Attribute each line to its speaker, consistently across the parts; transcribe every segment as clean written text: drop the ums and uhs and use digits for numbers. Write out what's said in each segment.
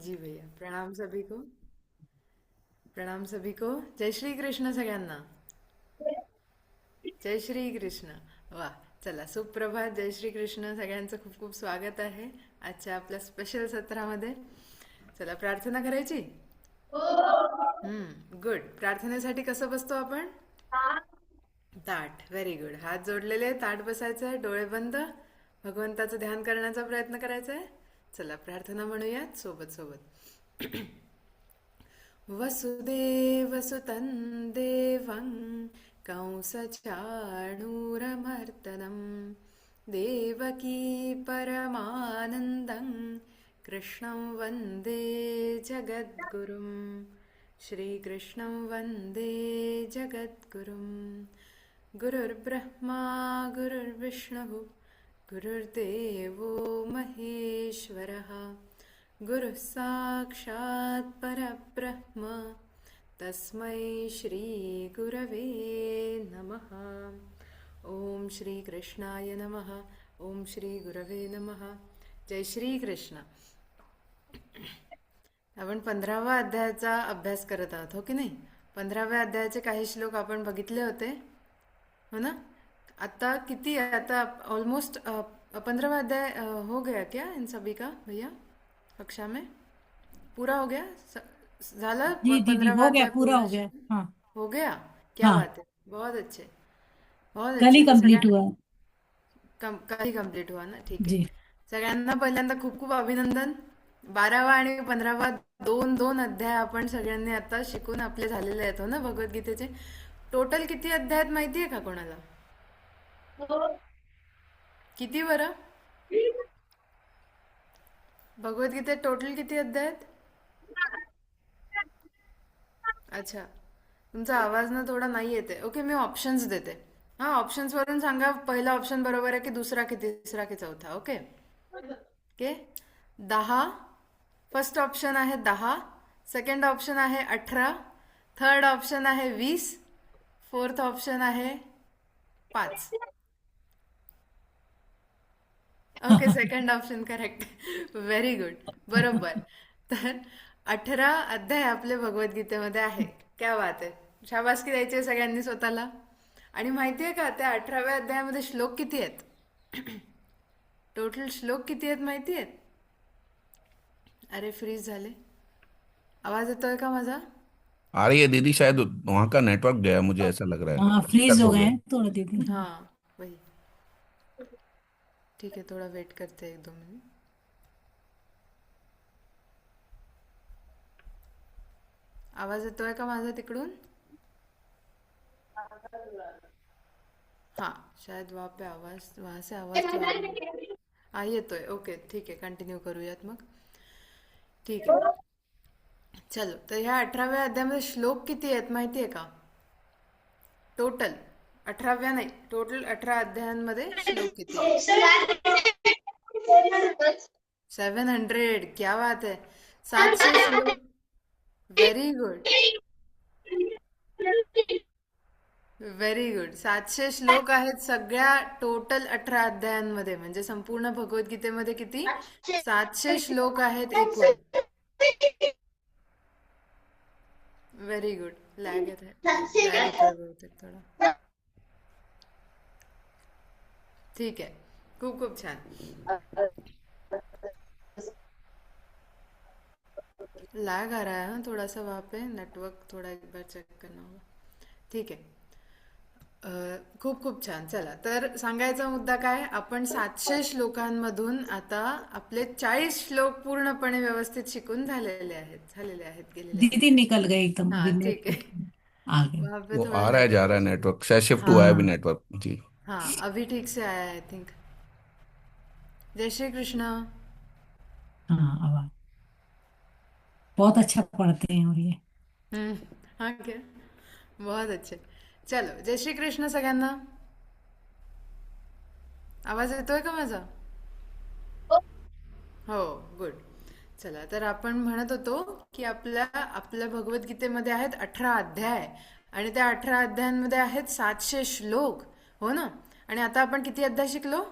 Speaker 1: जी भैया, प्रणाम सभी को। प्रणाम सभी को। जय श्री कृष्ण सगळ्यांना। जय श्री कृष्ण। वा, चला सुप्रभात, जय श्री कृष्ण, सगळ्यांचं खूप खूप स्वागत आहे आजच्या आपल्या स्पेशल सत्रामध्ये. चला प्रार्थना करायची. गुड. प्रार्थनेसाठी कसं बसतो आपण? ताट. Very good. हात जोडलेले, ताट बसायचं आहे, डोळे बंद, भगवंताचं ध्यान करण्याचा प्रयत्न करायचा आहे. चला प्रार्थना म्हणूयात सोबत सोबत. वसुदेवसुतं देवं कंसचाणूरमर्दनं देवकी परमानन्दं कृष्णं वन्दे जगद्गुरुं श्रीकृष्णं वन्दे जगद्गुरुं गुरुर्ब्रह्मा गुरुर्विष्णुः गुरुर्देवो महेश्वरः गुरुः साक्षात् परब्रह्म तस्मै श्रीगुरवे नमः. ओम श्री कृष्णाय नमः. ओम श्री गुरवे नमः. जय श्री कृष्ण. आपण 15व्या अध्यायाचा अभ्यास करत आहोत, हो की नाही? 15व्या अध्यायाचे काही श्लोक आपण बघितले होते, हो ना? आता किती, आता ऑलमोस्ट 15वां अध्याय हो गया क्या इन सभी का भैया? कक्षा में पूरा हो गया? झालं
Speaker 2: जी दीदी,
Speaker 1: 15वां
Speaker 2: हो गया,
Speaker 1: अध्याय
Speaker 2: पूरा
Speaker 1: पूर्ण?
Speaker 2: हो गया। हाँ।
Speaker 1: हो गया? क्या
Speaker 2: हाँ,
Speaker 1: बात है, बहुत अच्छे, बहुत
Speaker 2: कल ही
Speaker 1: अच्छे. तर
Speaker 2: कंप्लीट
Speaker 1: सगळ्या
Speaker 2: हुआ।
Speaker 1: काही कंप्लीट हुआ ना, ठीक आहे.
Speaker 2: जी।
Speaker 1: सगळ्यांना पहिल्यांदा खूप खूप अभिनंदन. 12वा आणि 15वा दोन दोन अध्याय आपण सगळ्यांनी आता शिकून आपले झालेले आहेत, हो ना, भगवद्गीतेचे. टोटल किती अध्याय आहेत माहिती आहे का कोणाला? किती बरं? भगवद्गीतेत टोटल किती अध्याय आहेत? अच्छा, तुमचा आवाज ना थोडा नाही येते. ओके, मी ऑप्शन्स देते. हा, ऑप्शन्स वरून सांगा पहिला ऑप्शन बरोबर आहे की दुसरा की तिसरा की चौथा. Okay okay. 10. फर्स्ट ऑप्शन आहे 10. सेकंड ऑप्शन आहे 18. थर्ड ऑप्शन आहे 20. फोर्थ ऑप्शन आहे 5. Okay, second option correct. Very good. बरोबर. तर 18 अध्याय आपले भगवद्गीतेमध्ये आहे. क्या बात आहे. शाबासकी द्यायची आहे सगळ्यांनी स्वतःला. आणि माहिती आहे का त्या 18व्या अध्यायामध्ये श्लोक किती आहेत? टोटल श्लोक किती आहेत माहिती आहेत? अरे फ्रीज झाले. आवाज येतोय का माझा?
Speaker 3: आ रही है दीदी, शायद वहां का नेटवर्क गया, मुझे ऐसा लग रहा है,
Speaker 2: हाँ, फ्रीज
Speaker 3: कट
Speaker 2: हो
Speaker 3: हो
Speaker 2: गए
Speaker 3: गया।
Speaker 2: हैं थोड़ा दीदी। हाँ।
Speaker 1: हाँ, वही. ठीक है, थोड़ा वेट करते हैं 1-2 मिनट. आवाज येतोय का माझा तिकडून? हाँ, शायद वहाँ पे आवाज, वहाँ से आवाज तो आ रही है. हाँ, येतोय. ओके, ठीक आहे, कंटिन्यू करूयात मग. ठीक आहे. चलो, तर ह्या 18व्या अध्यायामध्ये श्लोक किती आहेत माहिती आहे का? टोटल 18व्या नाही, टोटल 18 अध्यायांमध्ये श्लोक किती आहेत? 700. क्या बात है. 700 श्लोक. Very good. Very good. 700 श्लोक आहेत सगळ्या टोटल 18 अध्यायांमध्ये. म्हणजे संपूर्ण भगवद्गीतेमध्ये किती? 700 श्लोक आहेत एकूण. Very good. लॅग येत आहे, लॅग येतोय बहुतेक थोडा. ठीक है, खूप खूप छान. लैग आ रहा है, हाँ, थोड़ा सा वहाँ पे नेटवर्क थोड़ा एक बार चेक करना होगा. ठीक आहे. खूप खूप छान. चला, तर सांगायचा मुद्दा काय, आपण 700 श्लोकांमधून आता आपले 40 श्लोक पूर्णपणे व्यवस्थित शिकून झालेले आहेत, गेलेले आहेत.
Speaker 2: दीदी निकल गए एकदम,
Speaker 1: हाँ
Speaker 2: अभी
Speaker 1: ठीक है.
Speaker 2: नेटवर्क आ गए।
Speaker 1: वहाँ पे
Speaker 3: वो
Speaker 1: थोड़ा
Speaker 3: आ रहा है जा
Speaker 1: नेटवर्क.
Speaker 3: रहा है नेटवर्क, शायद शिफ्ट हुआ है अभी
Speaker 2: हाँ।
Speaker 3: नेटवर्क जी।
Speaker 1: हाँ, अभी ठीक से आया आई थिंक. जय श्री कृष्ण.
Speaker 2: हाँ, आवाज बहुत अच्छा पढ़ते हैं और ये।
Speaker 1: हम्म. हाँ क्या, बहुत अच्छे. चलो, जय श्री कृष्ण सगळ्यांना. आवाज येतोय का माझा? हो, गुड. चला, तर आपण म्हणत होतो की आपल्या आपल्या भगवद्गीतेमध्ये आहेत 18 अध्याय आणि त्या 18 अध्यायांमध्ये आहेत 700 श्लोक, हो ना? आणि आता आपण किती अध्याय शिकलो?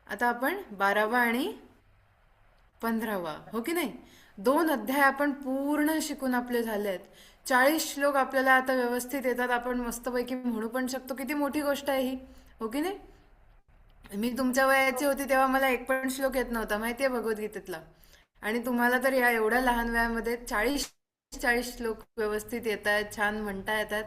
Speaker 1: आता आपण 12वा आणि 15वा, हो की नाही? 2 अध्याय आपण पूर्ण शिकून आपले झाले आहेत. 40 श्लोक आपल्याला आता व्यवस्थित येतात. आपण मस्तपैकी म्हणू पण शकतो. किती मोठी गोष्ट आहे ही, हो की नाही? मी तुमच्या वयाची होती तेव्हा मला एक पण श्लोक येत नव्हता, माहितीये, भगवद्गीतेतला. आणि तुम्हाला तर या एवढ्या लहान वयामध्ये 40 श्लोक व्यवस्थित येत आहेत, छान म्हणता येतात.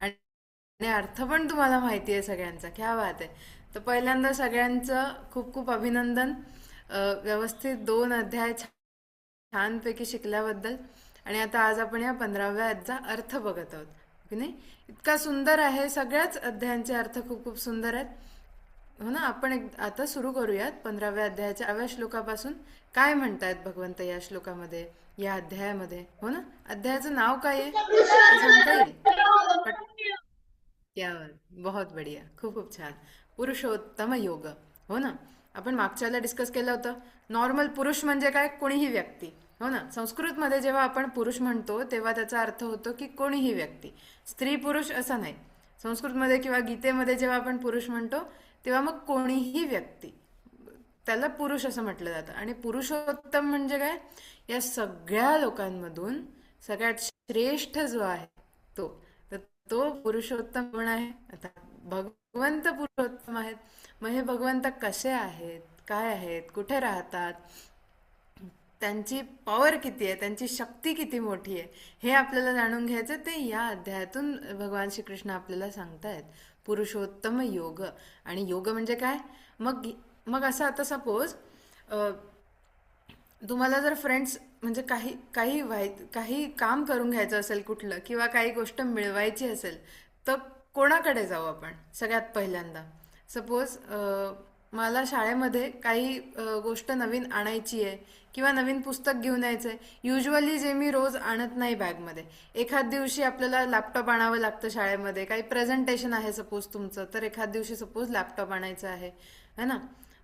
Speaker 1: आणि अर्थ पण तुम्हाला माहिती आहे सगळ्यांचा. क्या बात आहे. तर पहिल्यांदा सगळ्यांचं खूप खूप अभिनंदन. व्यवस्थित 2 अध्याय छानपैकी शिकल्याबद्दल. आणि आता आज आपण या 15व्या अध्यायाचा अर्थ बघत आहोत, हो की नाही? इतका सुंदर आहे, सगळ्याच अध्यायांचे अर्थ खूप खूप सुंदर आहेत, हो ना? आपण आता सुरू करूयात 15व्या अध्यायाच्या 8व्या श्लोकापासून. काय म्हणतायत भगवंत या श्लोकामध्ये, या अध्यायामध्ये, हो ना? अध्यायाचं नाव काय आहे ते सांगता येईल? क्या बात. बहुत बढिया. खूप खूप छान. पुरुषोत्तम योग, हो ना? आपण मागच्या वेळेला डिस्कस केलं होतं. नॉर्मल पुरुष म्हणजे काय? कोणीही व्यक्ती, हो ना? संस्कृतमध्ये जेव्हा आपण पुरुष म्हणतो तेव्हा त्याचा अर्थ होतो की कोणीही व्यक्ती, स्त्री पुरुष असं नाही. संस्कृतमध्ये किंवा गीतेमध्ये जेव्हा आपण पुरुष म्हणतो तेव्हा मग कोणीही व्यक्ती, त्याला पुरुष असं म्हटलं जातं. आणि पुरुषोत्तम म्हणजे काय? या सगळ्या लोकांमधून सगळ्यात श्रेष्ठ जो आहे तो. तर तो पुरुषोत्तम कोण आहे? आता भगवंत पुरुषोत्तम आहेत. मग हे भगवंत कसे आहेत, काय आहेत, कुठे राहतात, त्यांची पॉवर किती आहे, त्यांची शक्ती किती मोठी आहे, हे आपल्याला जाणून घ्यायचं. ते या अध्यायातून भगवान श्रीकृष्ण आपल्याला सांगतायत. पुरुषोत्तम योग. आणि योग म्हणजे काय? मग मग असं आता सपोज तुम्हाला जर फ्रेंड्स म्हणजे काही काम करून घ्यायचं असेल कुठलं, किंवा काही गोष्ट मिळवायची असेल, तर कोणाकडे जाऊ आपण सगळ्यात पहिल्यांदा? सपोज मला शाळेमध्ये काही गोष्ट नवीन आणायची आहे, किंवा नवीन पुस्तक घेऊन यायचं आहे. युजली जे मी रोज आणत नाही बॅगमध्ये. एखाद दिवशी आपल्याला लॅपटॉप आणावं लागतं शाळेमध्ये. काही प्रेझेंटेशन आहे सपोज तुमचं, तर एखाद दिवशी सपोज लॅपटॉप आणायचं आहे, है ना?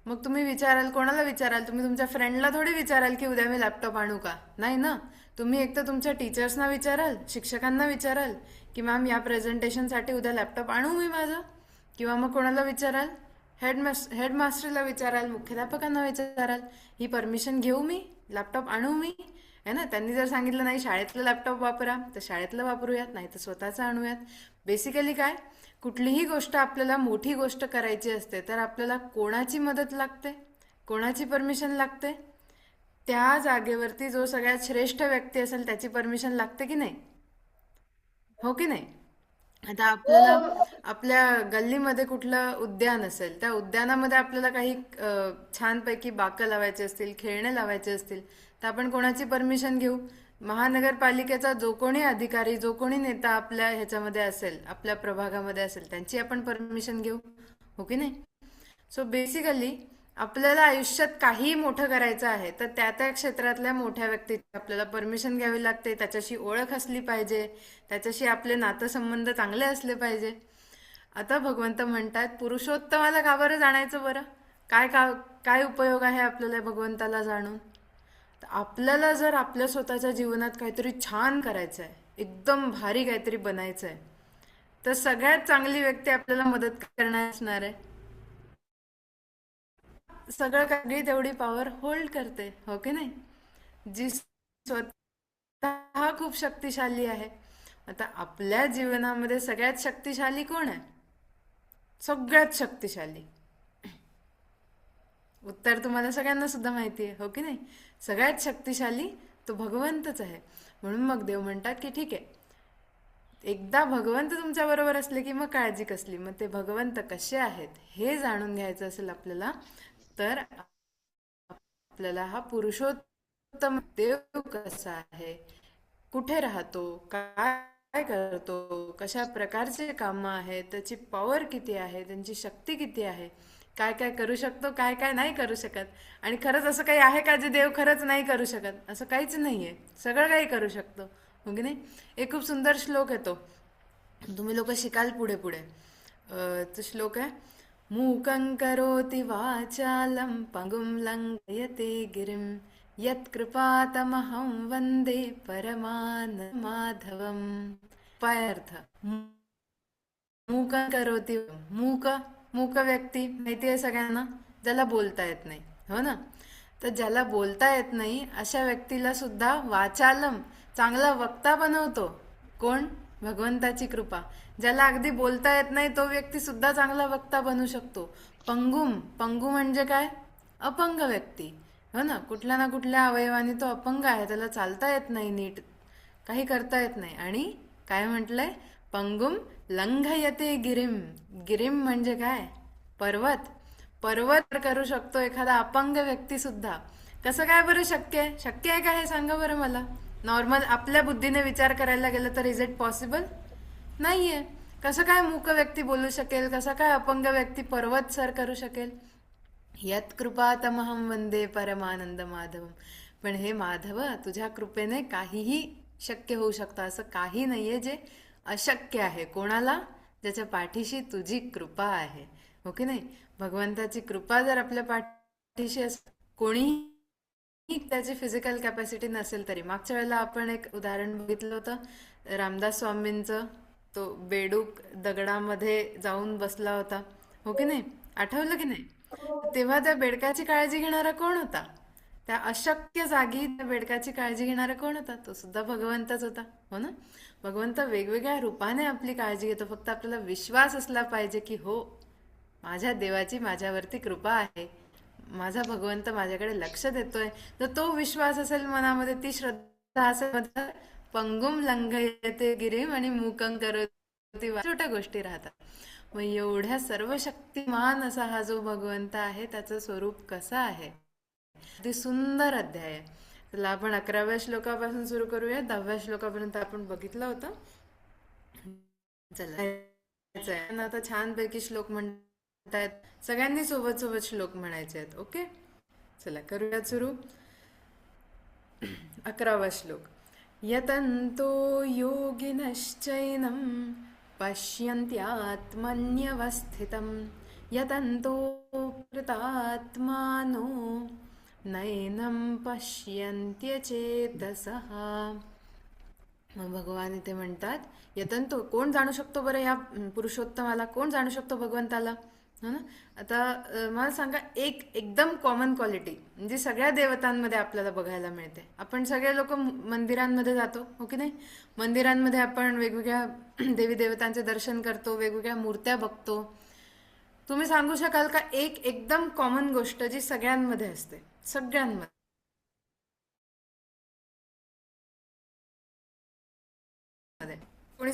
Speaker 1: मग तुम्ही विचाराल, कोणाला विचाराल? तुम्ही तुमच्या फ्रेंडला थोडी विचाराल की उद्या मी लॅपटॉप आणू का? नाही ना. तुम्ही एक तर तुमच्या टीचर्सना विचाराल, शिक्षकांना विचाराल की मॅम या प्रेझेंटेशनसाठी उद्या लॅपटॉप आणू मी माझं? किंवा मग कोणाला विचाराल? हेडमास्टरला विचाराल, मुख्याध्यापकांना विचाराल, ही परमिशन घेऊ मी, लॅपटॉप आणू मी, है ना? त्यांनी जर सांगितलं नाही शाळेतलं लॅपटॉप वापरा, तर शाळेतलं वापरूयात, नाही तर स्वतःचं आणूयात. बेसिकली काय, कुठलीही गोष्ट आपल्याला मोठी गोष्ट करायची असते तर आपल्याला कोणाची मदत लागते, कोणाची परमिशन लागते? त्या जागेवरती जो सगळ्यात श्रेष्ठ व्यक्ती असेल त्याची परमिशन लागते की नाही, हो की नाही? आता आपल्याला आपल्या गल्लीमध्ये कुठलं उद्यान असेल, त्या उद्यानामध्ये आपल्याला काही छानपैकी बाकं लावायचे असतील, खेळणे लावायचे असतील, तर आपण कोणाची परमिशन घेऊ? महानगरपालिकेचा जो कोणी अधिकारी, जो कोणी नेता आपल्या ह्याच्यामध्ये असेल, आपल्या प्रभागामध्ये असेल, त्यांची आपण परमिशन घेऊ, हो की नाही? सो बेसिकली आपल्याला आयुष्यात काही मोठं करायचं आहे तर त्या त्या क्षेत्रातल्या मोठ्या व्यक्तीची आपल्याला परमिशन घ्यावी लागते. त्याच्याशी ओळख असली पाहिजे, त्याच्याशी आपले नातेसंबंध चांगले असले पाहिजे. आता भगवंत म्हणतात पुरुषोत्तमाला का बरं जाणायचं बरं? काय उपयोग आहे आपल्याला भगवंताला जाणून? तर आपल्याला जर आपल्या स्वतःच्या जीवनात काहीतरी छान करायचं आहे, एकदम भारी काहीतरी बनायचं आहे, तर सगळ्यात चांगली व्यक्ती आपल्याला मदत करणार असणार आहे. सगळं काही तेवढी पॉवर होल्ड करते, हो की नाही? जी स्वतः खूप शक्तिशाली आहे. आता आपल्या जीवनामध्ये सगळ्यात शक्तिशाली कोण आहे? सगळ्यात शक्तिशाली उत्तर तुम्हाला सगळ्यांना सुद्धा माहिती आहे, हो की नाही? सगळ्यात शक्तिशाली तो भगवंतच आहे. म्हणून मग देव म्हणतात की ठीक आहे, एकदा भगवंत तुमच्या बरोबर असले की मग काळजी कसली? मग ते भगवंत कसे आहेत हे जाणून घ्यायचं असेल आपल्याला, तर आपल्याला हा पुरुषोत्तम देव कसा आहे, कुठे राहतो, काय करतो, कशा प्रकारचे कामं आहेत, त्याची पॉवर किती आहे, त्यांची शक्ती किती आहे, काय काय करू शकतो, काय काय नाही करू शकत, आणि खरंच असं काही आहे का जे देव खरंच नाही करू शकत? असं काहीच नाहीये, सगळं काही करू शकतो, हो की नाही? एक खूप सुंदर श्लोक येतो, तुम्ही लोक शिकाल पुढे पुढे. तो श्लोक आहे, मूकं करोति वाचालं पंगुं लंघयते गिरिं यत्कृपातमहं वंदे परमानंदमाधवम्. काय अर्थ? मूकं करोति, मूक, मूक व्यक्ती माहिती आहे सगळ्यांना, ज्याला बोलता येत नाही, हो ना? तर ज्याला बोलता येत नाही अशा व्यक्तीला सुद्धा वाचालम, चांगला वक्ता बनवतो. कोण? भगवंताची कृपा. ज्याला अगदी बोलता येत नाही तो व्यक्ती सुद्धा चांगला वक्ता बनू शकतो. पंगुम, पंगू म्हणजे काय? अपंग व्यक्ती. हो ना, कुठल्या ना कुठल्या अवयवाने तो अपंग आहे, त्याला चालता येत नाही नीट, काही करता येत नाही. आणि काय म्हटलंय? पंगुम लंघयते गिरिम. गिरिम म्हणजे काय? पर्वत. पर्वत करू शकतो एखादा अपंग व्यक्ती सुद्धा. कसं काय बरं शक्य आहे? शक्य आहे का हे सांगा बरं मला. नॉर्मल आपल्या बुद्धीने विचार करायला गेलं तर इज इट पॉसिबल? नाहीये. कसं काय मूक व्यक्ती बोलू शकेल? कसं काय अपंग व्यक्ती पर्वत सर करू शकेल? यत कृपातमहं वंदे परमानंद माधवम. पण हे माधव, तुझ्या कृपेने काहीही शक्य होऊ शकतं. असं काही नाहीये जे अशक्य आहे. कोणाला? ज्याच्या पाठीशी तुझी कृपा आहे. हो की नाही? भगवंताची कृपा जर आपल्या पाठीशी असेल, कोणीही त्याची फिजिकल कॅपॅसिटी नसेल तरी. मागच्या वेळेला आपण एक उदाहरण बघितलं होतं रामदास स्वामींचं. तो बेडूक दगडामध्ये जाऊन बसला होता. हो की नाही? आठवलं की नाही? तेव्हा त्या बेडकाची काळजी घेणारा कोण होता? त्या अशक्य जागी त्या बेडकाची काळजी घेणारा कोण होता? तो सुद्धा भगवंतच होता. हो ना? भगवंत वेगवेगळ्या रूपाने आपली काळजी घेतो. फक्त आपल्याला विश्वास असला पाहिजे की हो, माझ्या देवाची माझ्यावरती कृपा आहे, माझा भगवंत माझ्याकडे लक्ष देतोय. तर तो विश्वास असेल मनामध्ये, ती श्रद्धा असेल, तर पंगुम लंघयते गिरीम आणि मूकं करोति वाचा. छोट्या गोष्टी राहतात. मग एवढ्या सर्व शक्तिमान असा हा जो भगवंत आहे, त्याचं स्वरूप कसं आहे? अगदी सुंदर अध्याय आहे. त्याला आपण 11व्या श्लोकापासून सुरू करूया. 10व्या श्लोकापर्यंत आपण बघितलं होतं. चला, आता छानपैकी श्लोक म्हणतायत. सगळ्यांनी सोबत सोबत श्लोक म्हणायचे आहेत. ओके, चला करूयात सुरू. 11वा श्लोक. यतन्तो योगिनश्चैनं पश्यन्त्यात्मन्यवस्थितं यतन्तो कृतात्मानो नैनं पश्यन्त्यचेतसः. मग भगवान इथे म्हणतात, यतंतो, कोण जाणू शकतो बरं या पुरुषोत्तमाला? कोण जाणू शकतो भगवंताला? हो ना? आता मला सांगा, एक एकदम कॉमन क्वालिटी जी सगळ्या देवतांमध्ये आपल्याला बघायला मिळते. आपण सगळे लोक मंदिरांमध्ये जातो, हो की नाही? मंदिरांमध्ये आपण वेगवेगळ्या देवी देवतांचे दर्शन करतो, वेगवेगळ्या मूर्त्या बघतो. तुम्ही सांगू शकाल का एक एकदम कॉमन गोष्ट जी सगळ्यांमध्ये असते? सगळ्यांमध्ये कोणी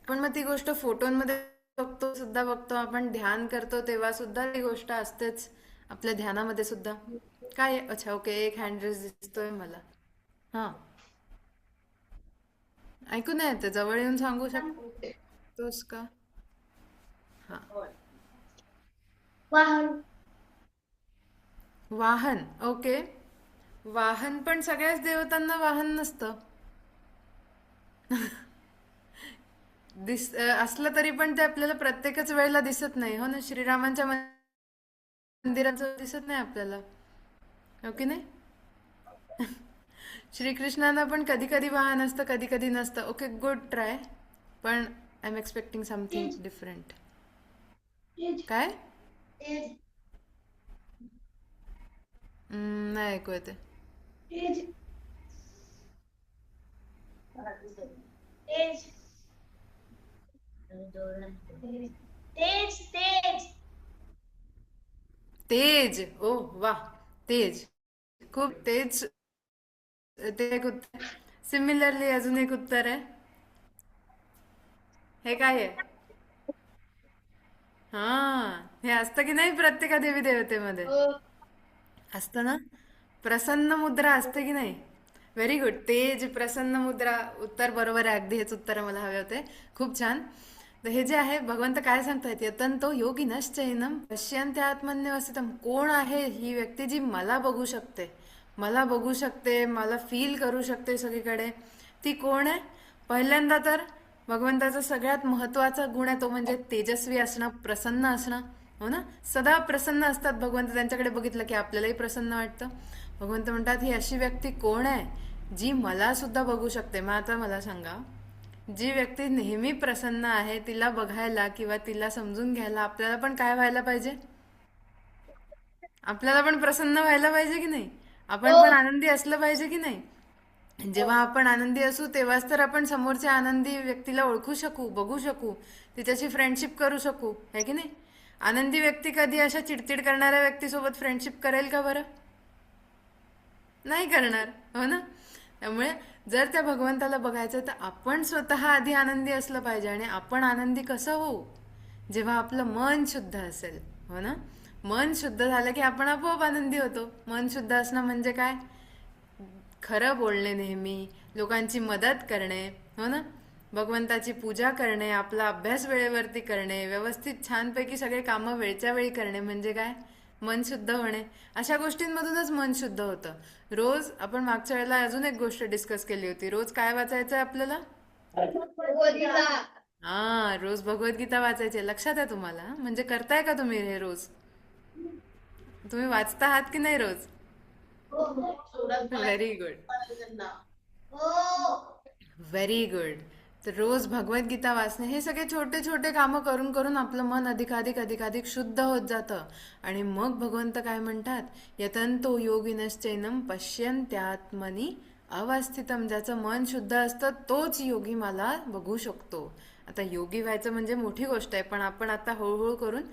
Speaker 1: पण मग ती गोष्ट फोटोमध्ये बघतो सुद्धा, बघतो आपण, ध्यान करतो तेव्हा सुद्धा ती गोष्ट असतेच आपल्या ध्यानामध्ये सुद्धा. काय? अच्छा, ओके, एक हँड रेस दिसतोय मला. हा, ऐकू नाही येते, जवळ येऊन सांगू शकतोस का? हा, वाहन. ओके, वाहन. पण सगळ्याच देवतांना वाहन नसतं. असलं तरी पण ते आपल्याला प्रत्येकच वेळेला दिसत नाही. हो ना? श्रीरामांच्या मंदिराचं दिसत नाही आपल्याला, हो की नाही? श्रीकृष्णांना पण कधी कधी वाहन असतं, कधी कधी नसतं. Okay, good try. पण I am expecting something different. काय? नाही ऐकू येते. तेज. ओ वा, तेज, खूप तेज. ते एक उत्तर. सिमिलरली अजून एक उत्तर आहे. हे काय आहे? हा, हे असतं की नाही प्रत्येका देवी देवतेमध्ये? असतं ना? प्रसन्न मुद्रा असते की नाही? Very good. तेज, प्रसन्न मुद्रा. उत्तर बरोबर आहे अगदी. हेच उत्तर मला हवे होते. खूप छान. तर हे जे आहे, भगवंत काय सांगतायत? यतंतो योगिनश्चैनम पश्यन्ते आत्मन्यवस्थितम. कोण आहे ही व्यक्ती जी मला बघू शकते, मला बघू शकते, मला फील करू शकते सगळीकडे? ती कोण आहे? पहिल्यांदा तर भगवंताचा सगळ्यात महत्वाचा गुण आहे तो म्हणजे तेजस्वी असणं, प्रसन्न असणं. हो ना? सदा प्रसन्न असतात भगवंत. त्यांच्याकडे बघितलं की आपल्यालाही प्रसन्न वाटतं. भगवंत म्हणतात, ही अशी व्यक्ती कोण आहे जी मला सुद्धा बघू शकते? मग आता मला सांगा, जी व्यक्ती नेहमी प्रसन्न आहे तिला बघायला किंवा तिला समजून घ्यायला आपल्याला पण काय व्हायला पाहिजे? आपल्याला पण प्रसन्न व्हायला पाहिजे की नाही? आपण पण आनंदी असलं पाहिजे की नाही? जेव्हा आपण आनंदी असू तेव्हाच तर आपण समोरच्या आनंदी व्यक्तीला ओळखू शकू, बघू शकू, तिच्याशी फ्रेंडशिप करू शकू, है की नाही? आनंदी व्यक्ती कधी अशा चिडचिड करणाऱ्या व्यक्तीसोबत फ्रेंडशिप करेल का बरं? नाही करणार, हो ना? त्यामुळे जर त्या भगवंताला बघायचं तर आपण स्वतः आधी आनंदी असलं पाहिजे. आणि आपण आनंदी कसं होऊ? जेव्हा आपलं मन शुद्ध असेल, हो ना? मन शुद्ध झालं की आपण आपोआप आनंदी होतो. मन शुद्ध असणं म्हणजे काय? खरं बोलणे, नेहमी लोकांची मदत करणे, हो ना? भगवंताची पूजा करणे, आपला अभ्यास वेळेवरती करणे, व्यवस्थित छानपैकी सगळे कामं वेळच्या वेळी करणे म्हणजे काय? मन शुद्ध होणे. अशा गोष्टींमधूनच मन शुद्ध होतं. रोज आपण मागच्या वेळेला अजून एक गोष्ट डिस्कस केली होती. रोज काय वाचायचं आहे आपल्याला? हा, रोज भगवद्गीता वाचायची आहे. लक्षात आहे तुम्हाला? म्हणजे करताय का तुम्ही हे रोज? तुम्ही वाचता आहात की नाही रोज? Very good. Very good. तर रोज भगवद्गीता वाचणे, हे सगळे छोटे छोटे कामं करून करून आपलं मन अधिकाधिक अधिकाधिक शुद्ध होत जातं. आणि मग भगवंत काय म्हणतात? यतंतो योगिनश्चैनम पश्यन्त्यात्मनि अवस्थितम. ज्याचं मन शुद्ध असतं तोच योगी मला बघू शकतो. आता योगी व्हायचं म्हणजे मोठी गोष्ट आहे, पण आपण आता हळूहळू करून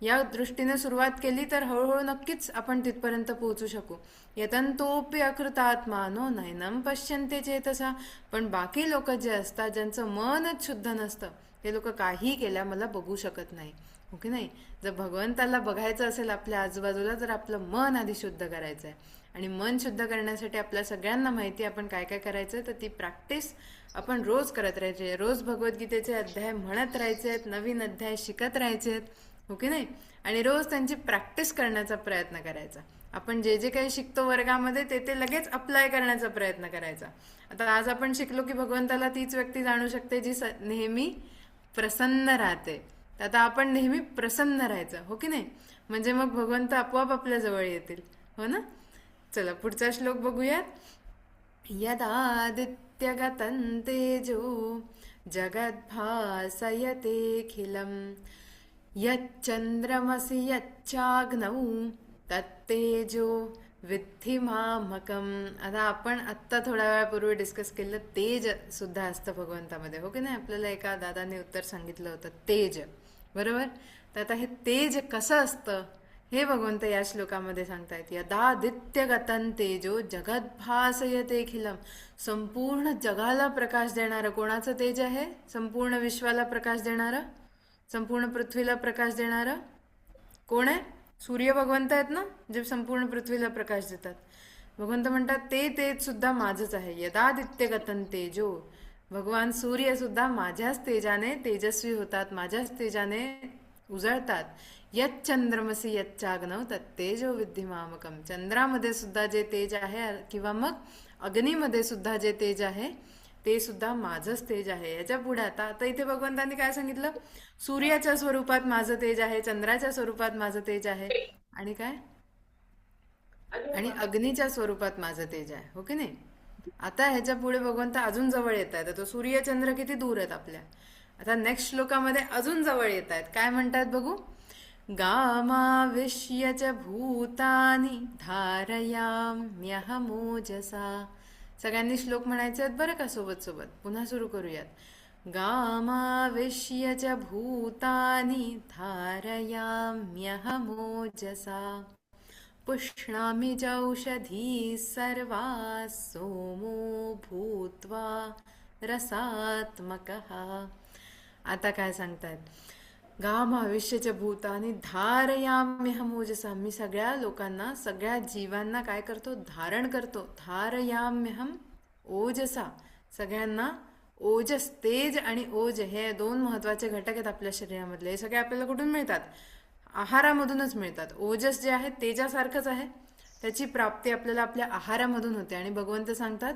Speaker 1: या दृष्टीने सुरुवात केली तर हळूहळू नक्कीच आपण तिथपर्यंत पोहोचू शकू. यतंतोपि अकृतात्मानो नैनम पश्यन्ते चेतसा. पण बाकी लोक जे असतात, ज्यांचं मनच शुद्ध नसतं, ते लोक काही केल्या मला बघू शकत नाही, हो की नाही? जर भगवंताला बघायचं असेल आपल्या आजूबाजूला तर आपलं मन आधी शुद्ध करायचं आहे. आणि मन शुद्ध करण्यासाठी आपल्या सगळ्यांना माहिती आपण काय काय करायचं, तर ती प्रॅक्टिस आपण रोज करत राहायची. रोज भगवद्गीतेचे अध्याय म्हणत राहायचे आहेत, नवीन अध्याय शिकत राहायचे आहेत, हो की नाही? आणि रोज त्यांची प्रॅक्टिस करण्याचा प्रयत्न करायचा. आपण जे जे काही शिकतो वर्गामध्ये ते ते लगेच अप्लाय करण्याचा प्रयत्न करायचा. आता आज आपण शिकलो की भगवंताला तीच व्यक्ती जाणू शकते जी नेहमी प्रसन्न राहते. तर आता आपण नेहमी प्रसन्न राहायचं, हो की नाही? म्हणजे मग भगवंत आपोआप आपल्या जवळ येतील, हो ना? चला पुढचा श्लोक बघूयात. यदादित्यगतं तेजो जगद्भासयतेऽखिलम् यच्चन्द्रमसि यच्चाग्नौ तत्तेजो विद्धि मामकम्. आता आपण आत्ता थोड्या वेळापूर्वी डिस्कस केलं, तेज सुद्धा असतं भगवंतामध्ये, हो की नाही? आपल्याला एका दादाने उत्तर सांगितलं होतं, तेज, बरोबर? तर आता हे तेज कसं असतं हे भगवंत या श्लोकामध्ये सांगतायत. यदादित्यगतं तेजो जगद्भासयतेऽखिलम्. संपूर्ण जगाला प्रकाश देणारं कोणाचं तेज आहे? संपूर्ण विश्वाला प्रकाश देणारं, संपूर्ण पृथ्वीला प्रकाश देणारं कोण आहे? सूर्य भगवंत आहेत ना, जे संपूर्ण पृथ्वीला प्रकाश देतात. भगवंत म्हणतात ते तेज सुद्धा माझंच आहे. यदादित्यगतं तेजो. भगवान सूर्य सुद्धा माझ्याच तेजाने तेजस्वी होतात, माझ्याच तेजाने उजळतात. यच्चंद्रमसी यच्चाग्नौ तत्तेजो विद्धि मामकम्. चंद्रामध्ये सुद्धा जे तेज आहे किंवा मग अग्नीमध्ये सुद्धा जे तेज आहे ते सुद्धा माझंच तेज आहे. याच्या पुढे आता आता इथे भगवंतांनी काय सांगितलं? सूर्याच्या स्वरूपात माझं तेज आहे, चंद्राच्या स्वरूपात माझं तेज आहे, आणि काय? आणि अग्नीच्या स्वरूपात माझं तेज आहे, हो की नाही? आता ह्याच्या पुढे भगवंत अजून जवळ येत आहेत. तो सूर्य चंद्र किती दूर आहेत आपल्या. आता नेक्स्ट श्लोकामध्ये अजून जवळ येत आहेत. काय म्हणतात बघू? गामाविश्य च भूतानि धारयाम्यहमोजसा. सगळ्यांनी श्लोक म्हणायचे आहेत बरं का, सोबत सोबत. पुन्हा सुरू करूयात. गामाविश्य च भूतानि धारयाम्यहमोजसा पुष्णामि चौषधी सर्वा सोमो भूत्वा रसात्मकः. आता काय सांगतायत? गामाविश्यच्या भूतानि धारयाम्यहमोजसा. मी सगळ्या लोकांना, सगळ्या जीवांना काय करतो? धारण करतो. धारयाम्यहम ओजसा. सगळ्यांना ओजस, तेज आणि ओज हे दोन महत्वाचे घटक आहेत आपल्या शरीरामधले. हे सगळे आपल्याला कुठून मिळतात? आहारामधूनच मिळतात. ओजस जे आहे तेजासारखंच आहे, त्याची प्राप्ती आपल्याला आपल्या आहारामधून होते. आणि भगवंत सांगतात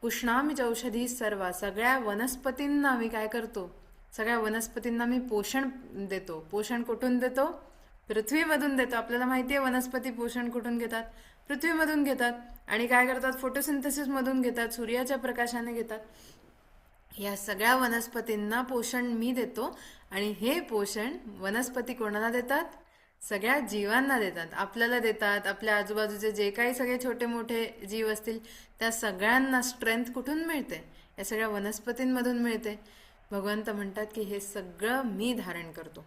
Speaker 1: पुष्णामी औषधी सर्वा. सगळ्या वनस्पतींना मी काय करतो? सगळ्या वनस्पतींना मी पोषण देतो. पोषण कुठून देतो? पृथ्वीमधून देतो. आपल्याला माहिती आहे वनस्पती पोषण कुठून घेतात? पृथ्वीमधून घेतात. आणि काय करतात? फोटोसिंथेसिस मधून घेतात, सूर्याच्या प्रकाशाने घेतात. या सगळ्या वनस्पतींना पोषण मी देतो. आणि हे पोषण वनस्पती कोणाला देतात? सगळ्या जीवांना देतात, आपल्याला देतात, आपल्या आजूबाजूचे जे काही सगळे छोटे मोठे जीव असतील त्या सगळ्यांना स्ट्रेंथ कुठून मिळते? या सगळ्या वनस्पतींमधून मिळते. भगवंत म्हणतात की हे सगळं मी धारण करतो.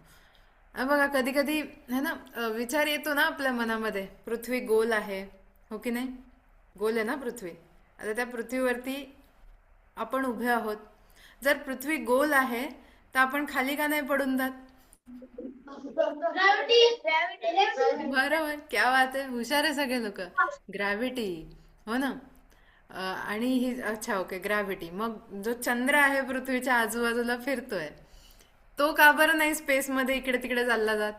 Speaker 1: बघा कधी कधी है ना, विचार येतो ना आपल्या मनामध्ये, पृथ्वी गोल आहे, हो की नाही? गोल आहे ना पृथ्वी. आता त्या पृथ्वीवरती आपण उभे आहोत. जर पृथ्वी गोल आहे तर आपण खाली का नाही पडून जात? बरोबर, क्या बात आहे, हुशार आहे सगळे लोक. ग्रॅव्हिटी, हो ना. आणि ही अच्छा ओके ग्रॅव्हिटी. मग जो चंद्र आहे पृथ्वीच्या आजूबाजूला फिरतोय, तो का बरं नाही स्पेस मध्ये इकडे तिकडे चालला जात?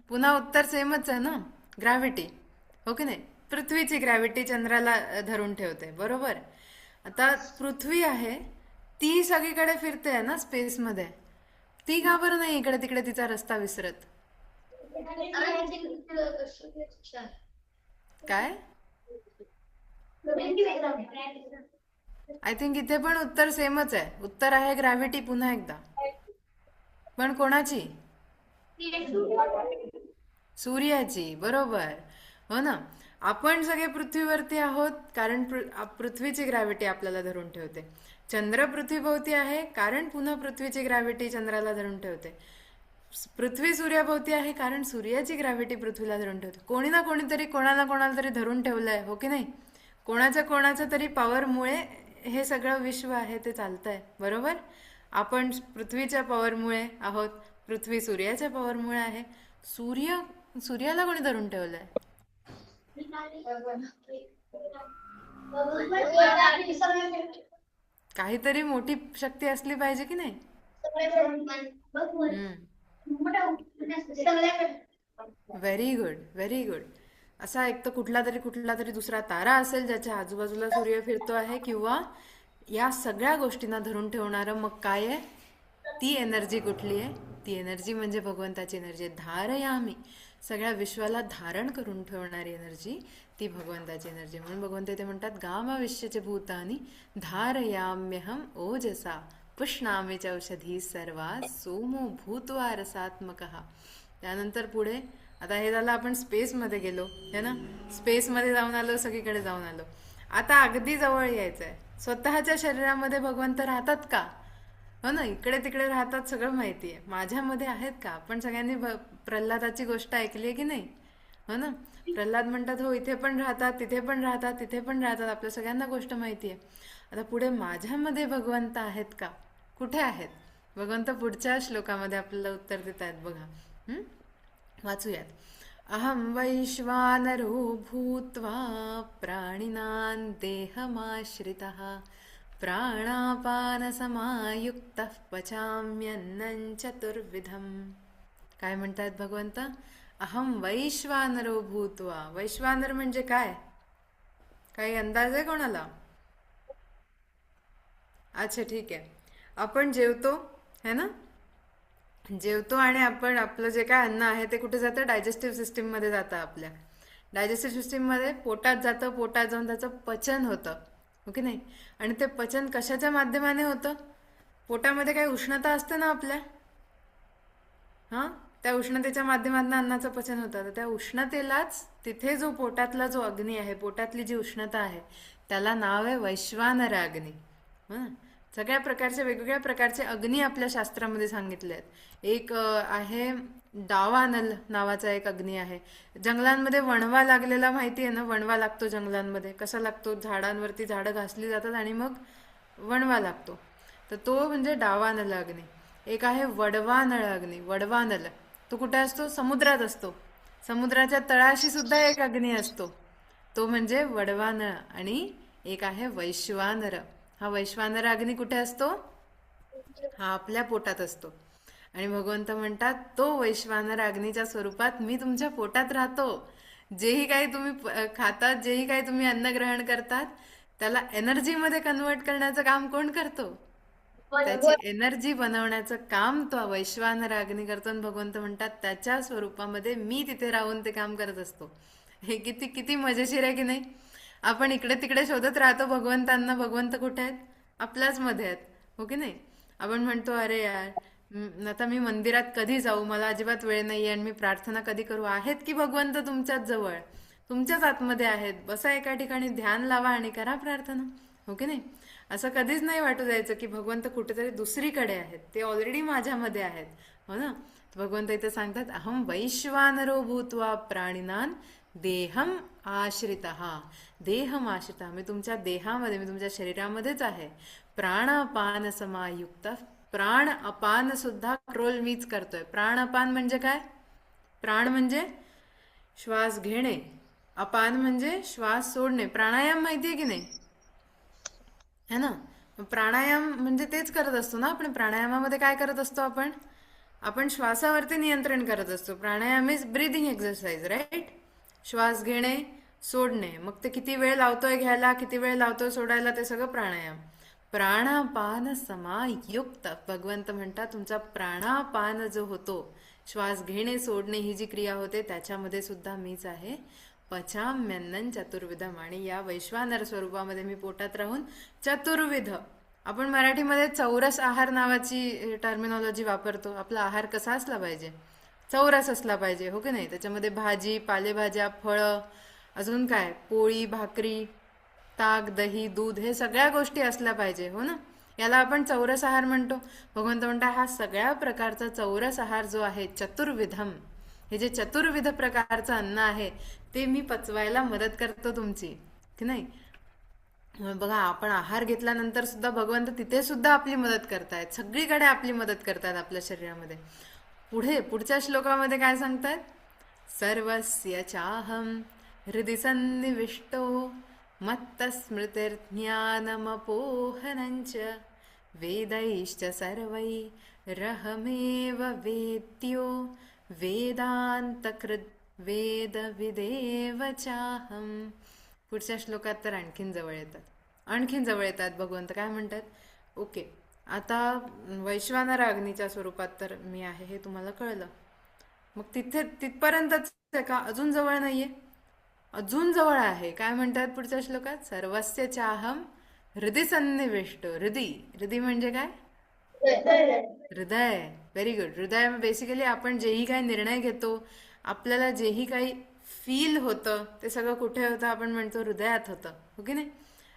Speaker 1: पुन्हा उत्तर सेमच आहे ना, ग्रॅव्हिटी, हो की नाही? पृथ्वीची ग्रॅव्हिटी चंद्राला धरून ठेवते, बरोबर. आता पृथ्वी आहे ती सगळीकडे फिरते आहे ना स्पेस मध्ये, ती का बरं नाही इकडे तिकडे तिचा रस्ता विसरत? काय? आय थिंक इथे पण उत्तर सेमच आहे. उत्तर आहे ग्रॅव्हिटी पुन्हा एकदा. पण कोणाची? सूर्याची, बरोबर, हो ना. आपण सगळे पृथ्वीवरती आहोत कारण पृथ्वीची ग्रॅव्हिटी आपल्याला धरून ठेवते. चंद्र पृथ्वीभोवती आहे कारण पुन्हा पृथ्वीची ग्रॅव्हिटी चंद्राला धरून ठेवते. पृथ्वी सूर्याभोवती आहे कारण सूर्याची ग्रॅव्हिटी पृथ्वीला धरून ठेवते. कोणी ना कोणीतरी कोणाला कोणाला तरी धरून ठेवलंय, हो की नाही? कोणाच्या तरी पॉवरमुळे हे सगळं विश्व आहे ते चालतंय, बरोबर. आपण पृथ्वीच्या पॉवरमुळे आहोत, पृथ्वी सूर्याच्या पॉवरमुळे आहे. सूर्याला कोणी धरून ठेवलंय? काहीतरी मोठी शक्ती असली पाहिजे की नाही? Very good, very good. असा एक तर कुठला तरी दुसरा तारा असेल ज्याच्या आजूबाजूला सूर्य फिरतो आहे, किंवा या सगळ्या गोष्टींना धरून ठेवणारं मग काय आहे? ती एनर्जी कुठली आहे? ती एनर्जी म्हणजे भगवंताची एनर्जी. धारयामी, सगळ्या विश्वाला धारण करून ठेवणारी एनर्जी, ती भगवंताची एनर्जी. म्हणून भगवंत ते म्हणतात गामाविश्यचे भूतानी धारयाम्यहम ओजसा पुष्णामी च औषधी सर्वा सोमो भूत्वा रसात्मकः. त्यानंतर पुढे, आता हे झालं आपण स्पेसमध्ये गेलो है ना, स्पेसमध्ये जाऊन आलो, सगळीकडे जाऊन आलो. आता अगदी जवळ यायचंय. स्वतःच्या शरीरामध्ये भगवंत राहतात का? हो ना, इकडे तिकडे राहतात सगळं माहिती आहे. माझ्यामध्ये आहेत का? आपण सगळ्यांनी प्रल्हादाची गोष्ट ऐकली आहे की नाही? हो ना, प्रल्हाद म्हणतात हो इथे पण राहतात, तिथे पण राहतात, तिथे पण राहतात, आपल्या सगळ्यांना गोष्ट माहिती आहे. आता पुढे माझ्यामध्ये भगवंत आहेत का? कुठे आहेत भगवंत? पुढच्या श्लोकामध्ये आपल्याला उत्तर देत आहेत बघा. वाचूयात. अहम वैश्वानरो भूत्वा प्राणिनां देहमाश्रितः प्राणापानसमायुक्तः पचाम्यन्नं चतुर्विधम्. काय म्हणतात भगवंत? अहम वैश्वानरो भूत्वा. वैश्वानर म्हणजे काय? काही अंदाज आहे कोणाला? अच्छा ठीक आहे. आपण जेवतो है ना, जेवतो आणि आपण आपलं जे काय अन्न आहे ते कुठे जातं? डायजेस्टिव्ह सिस्टीम मध्ये जातं. आपल्या डायजेस्टिव्ह सिस्टीम मध्ये पोटात जातं. पोटात जाऊन त्याचं पचन होतं, हो की नाही? आणि ते पचन कशाच्या माध्यमाने होतं? पोटामध्ये काही उष्णता असते ना आपल्या, हा, त्या उष्णतेच्या माध्यमातून अन्नाचं पचन होतं. तर त्या उष्णतेलाच तिथे जो पोटातला जो अग्नी आहे, पोटातली जी उष्णता आहे, त्याला नाव आहे वैश्वानर अग्नी. सगळ्या प्रकारचे वेगवेगळ्या प्रकारचे अग्नी आपल्या शास्त्रामध्ये सांगितले आहेत. एक आहे दावानल नावाचा एक अग्नी आहे. जंगलांमध्ये वणवा लागलेला माहिती आहे ना? वणवा लागतो जंगलांमध्ये. कसा लागतो? झाडांवरती झाडं घासली जातात आणि मग वणवा लागतो. तर तो म्हणजे डावानल अग्नी. एक आहे वडवानळ अग्नी. वडवानल तो कुठे असतो? समुद्रात असतो. समुद्राच्या तळाशी सुद्धा एक अग्नी असतो, तो म्हणजे वडवानळ. आणि एक आहे वैश्वानर. हा वैश्वानर अग्नी कुठे असतो? हा आपल्या पोटात असतो. आणि भगवंत म्हणतात तो वैश्वानर अग्नीच्या स्वरूपात मी तुमच्या पोटात राहतो. जेही काही तुम्ही खातात, जेही काही तुम्ही अन्न ग्रहण करतात, त्याला एनर्जी मध्ये कन्वर्ट करण्याचं काम कोण करतो? त्याची एनर्जी बनवण्याचं काम तो वैश्वानर अग्नी करतो. आणि भगवंत म्हणतात त्याच्या स्वरूपामध्ये मी तिथे राहून ते काम करत असतो. हे किती किती मजेशीर आहे की नाही? आपण इकडे तिकडे शोधत राहतो भगवंतांना. भगवंत कुठे आहेत? आपल्याच मध्ये आहेत, हो की नाही? आपण म्हणतो अरे यार, आता मी मंदिरात कधी जाऊ, मला अजिबात वेळ नाहीये आणि मी प्रार्थना कधी करू. आहेत की भगवंत तुमच्याच जवळ, तुमच्याच आतमध्ये आहेत. बसा एका ठिकाणी, ध्यान लावा आणि करा प्रार्थना, हो की नाही? असं कधीच नाही वाटू द्यायचं की भगवंत कुठेतरी दुसरीकडे आहेत, ते ऑलरेडी माझ्यामध्ये आहेत, हो ना? तर भगवंत इथे सांगतात, अहम वैश्वानरो भूत्वा प्राणिनान देहम आश्रितः. देहम आश्रित, मी तुमच्या देहामध्ये, मी तुमच्या शरीरामध्येच आहे. प्राणापान समायुक्त, प्राण अपान सुद्धा कंट्रोल मीच करतोय. प्राण अपान म्हणजे काय? प्राण म्हणजे श्वास घेणे, अपान म्हणजे श्वास सोडणे. प्राणायाम माहितीये की नाही, है ना? प्राणायाम म्हणजे तेच करत असतो ना आपण. प्राणायामामध्ये काय करत असतो आपण? आपण श्वासावरती नियंत्रण करत असतो. प्राणायाम इज ब्रीदिंग एक्सरसाइज, राईट? श्वास घेणे, सोडणे. मग ते किती वेळ लावतोय घ्यायला, किती वेळ लावतोय सोडायला, ते सगळं प्राणायाम. प्राणापान समायुक्त, भगवंत म्हणतात तुमचा प्राणापान जो होतो, श्वास घेणे सोडणे ही जी क्रिया होते, त्याच्यामध्ये सुद्धा मीच आहे. पचाम्यन्नं चतुर्विधम, आणि या वैश्वानर स्वरूपामध्ये मी पोटात राहून चतुर्विध, आपण मराठीमध्ये चौरस आहार नावाची टर्मिनॉलॉजी वापरतो. आपला आहार कसा असला पाहिजे? चौरस असला पाहिजे, हो की नाही? त्याच्यामध्ये भाजी, पालेभाज्या, फळं, अजून काय, पोळी, भाकरी, ताक, दही, दूध, हे सगळ्या गोष्टी असल्या पाहिजे, हो ना? याला आपण चौरस आहार म्हणतो. भगवंत म्हणता हा सगळ्या प्रकारचा चौरस आहार जो आहे, चतुर्विधम, हे जे चतुर्विध प्रकारचं अन्न आहे, ते मी पचवायला मदत करतो तुमची, की नाही? बघा, आपण आहार घेतल्यानंतर सुद्धा भगवंत तिथे सुद्धा आपली मदत करतायत, सगळीकडे आपली मदत करतायत आपल्या शरीरामध्ये. पुढच्या श्लोकामध्ये काय सांगतायत? सर्वस्य चाहम हृदि सन्निविष्टो मत्तस्मृतिर्ज्ञानमपोहनञ्च वेदैश्च सर्वैरहमेव वेद्यो वेदान्तकृद् वेदविदेव चाहम. पुढच्या श्लोकात तर आणखीन जवळ येतात, आणखीन जवळ येतात. भगवंत काय म्हणतात? ओके, आता वैश्वानर अग्नीच्या स्वरूपात तर मी आहे हे तुम्हाला कळलं. मग तिथपर्यंतच आहे का? अजून जवळ नाहीये, अजून जवळ आहे. काय म्हणतात पुढच्या श्लोकात? सर्वस्य चाहम हृदय सन्निविष्ट. हृदय म्हणजे काय? हृदय. Very good. हृदय बेसिकली आपण जेही काही निर्णय घेतो, आपल्याला जेही काही फील होतं, ते सगळं कुठे होतं? आपण म्हणतो हृदयात होतं, हो की नाही?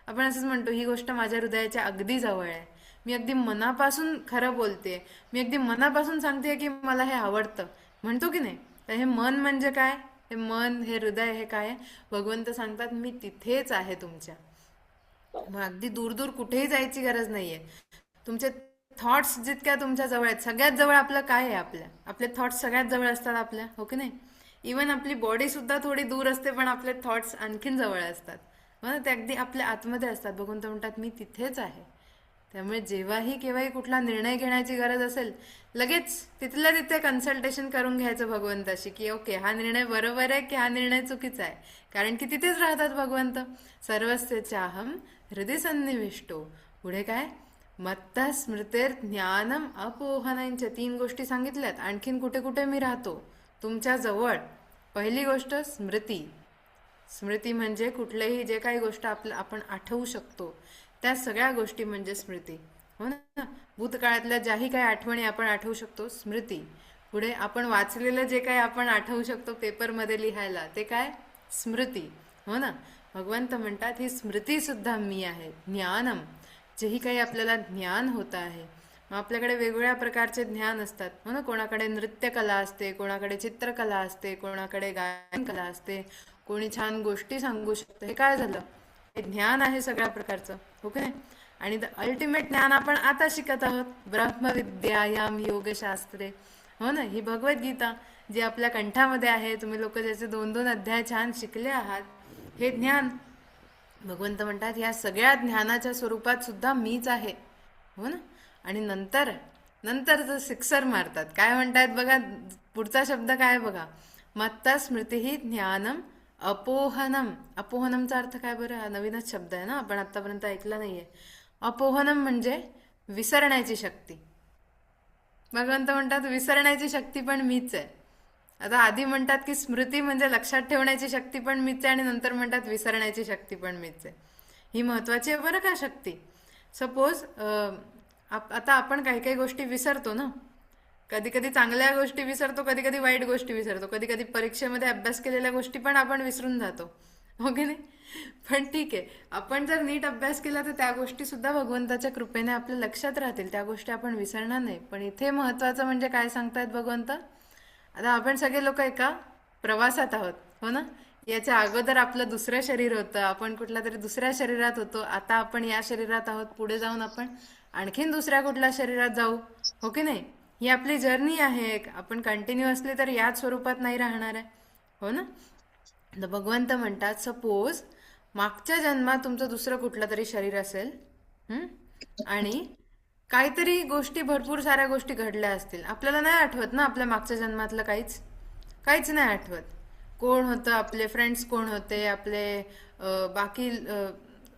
Speaker 1: आपण असंच म्हणतो, ही गोष्ट माझ्या हृदयाच्या अगदी जवळ आहे, मी अगदी मनापासून खरं बोलते, मी अगदी मनापासून सांगते की मला हे आवडतं, म्हणतो की नाही? तर हे मन म्हणजे काय? हे मन, हे हृदय, हे काय आहे? भगवंत सांगतात मी तिथेच आहे तुमच्या. मग अगदी दूर दूर कुठेही जायची गरज नाहीये. तुमचे थॉट्स जितक्या तुमच्या जवळ आहेत, सगळ्यात जवळ आपलं काय आहे? आपले थॉट्स सगळ्यात जवळ असतात आपल्या, हो की नाही? इवन आपली बॉडी सुद्धा थोडी दूर असते, पण आपले थॉट्स आणखीन जवळ असतात, हो ना? ते अगदी आपल्या आतमध्ये असतात. भगवंत म्हणतात मी तिथेच आहे. त्यामुळे जेव्हाही केव्हाही कुठला निर्णय घेण्याची गरज असेल, लगेच तिथल्या तिथे कन्सल्टेशन करून घ्यायचं भगवंताशी, की ओके, हा निर्णय बरोबर आहे की हा निर्णय चुकीचा आहे, कारण की तिथेच राहतात भगवंत. सर्वस्य चाहम हृदय सन्निविष्टो. पुढे काय? मत्त स्मृतीर ज्ञानम अपोहनांच्या 3 गोष्टी सांगितल्यात. आणखीन कुठे कुठे मी राहतो? तुमच्या जवळ. पहिली गोष्ट स्मृती. स्मृती म्हणजे कुठलेही जे काही गोष्ट आपण आठवू शकतो, त्या सगळ्या गोष्टी म्हणजे स्मृती, हो ना? भूतकाळातल्या ज्याही काही आठवणी आपण आठवू शकतो, स्मृती. पुढे आपण वाचलेलं जे काही आपण आठवू शकतो पेपरमध्ये लिहायला, ते काय? स्मृती, हो ना? भगवंत म्हणतात ही स्मृती सुद्धा मी आहे. ज्ञानम, जेही काही आपल्याला ज्ञान होत आहे. मग आपल्याकडे वेगवेगळ्या प्रकारचे ज्ञान असतात, हो ना? कोणाकडे नृत्यकला असते, कोणाकडे चित्रकला असते, कोणाकडे गायन कला असते, कोणी छान गोष्टी सांगू शकतं. हे काय झालं? हे ज्ञान आहे सगळ्या प्रकारचं, हो की नाही? आणि अल्टिमेट ज्ञान आपण आता शिकत आहोत, ब्रह्मविद्यायाम योगशास्त्रे, हो ना? ही भगवद्गीता जी आपल्या कंठामध्ये आहे, तुम्ही लोक ज्याचे 2-2 अध्याय छान शिकले आहात, हे ज्ञान. भगवंत म्हणतात या सगळ्या ज्ञानाच्या स्वरूपात सुद्धा मीच आहे, हो ना? आणि नंतर सिक्सर मारतात. काय म्हणतात बघा, पुढचा शब्द काय बघा? मत्ता स्मृती ज्ञानम अपोहनम. अपोहनमचा अर्थ काय बरं? हा नवीनच शब्द आहे ना, आपण आतापर्यंत ऐकला नाहीये. अपोहनम म्हणजे विसरण्याची शक्ती. भगवंत म्हणतात विसरण्याची शक्ती पण मीच आहे. आता आधी म्हणतात की स्मृती म्हणजे लक्षात ठेवण्याची शक्ती पण मीच आहे, आणि नंतर म्हणतात विसरण्याची शक्ती पण मीच आहे. ही महत्वाची आहे बरं का शक्ती. सपोज आता आपण काही काही गोष्टी विसरतो ना. कधी कधी चांगल्या गोष्टी विसरतो, कधी कधी वाईट गोष्टी विसरतो, कधी कधी परीक्षेमध्ये अभ्यास केलेल्या गोष्टी पण आपण विसरून जातो, हो की नाही? पण ठीक आहे, आपण जर नीट अभ्यास केला तर त्या गोष्टी सुद्धा भगवंताच्या कृपेने आपल्या लक्षात राहतील, त्या गोष्टी आपण विसरणार नाही. पण इथे महत्वाचं म्हणजे काय सांगतायत भगवंत, आता आपण सगळे लोक एका प्रवासात आहोत, हो ना? याच्या अगोदर आपलं दुसरं शरीर होतं, आपण कुठल्या तरी दुसऱ्या शरीरात होतो, आता आपण या शरीरात आहोत, पुढे जाऊन आपण आणखीन दुसऱ्या कुठल्या शरीरात जाऊ, हो की नाही? ही आपली जर्नी आहे एक, आपण कंटिन्युअसली तर याच स्वरूपात नाही राहणार आहे, हो ना? तर भगवंत म्हणतात, सपोज मागच्या जन्मात तुमचं दुसरं कुठलं तरी शरीर असेल, हं? आणि काहीतरी गोष्टी, भरपूर साऱ्या गोष्टी घडल्या असतील, आपल्याला नाही आठवत ना आपल्या मागच्या जन्मातलं काहीच, काहीच नाही आठवत. कोण होतं आपले फ्रेंड्स, कोण होते आपले बाकी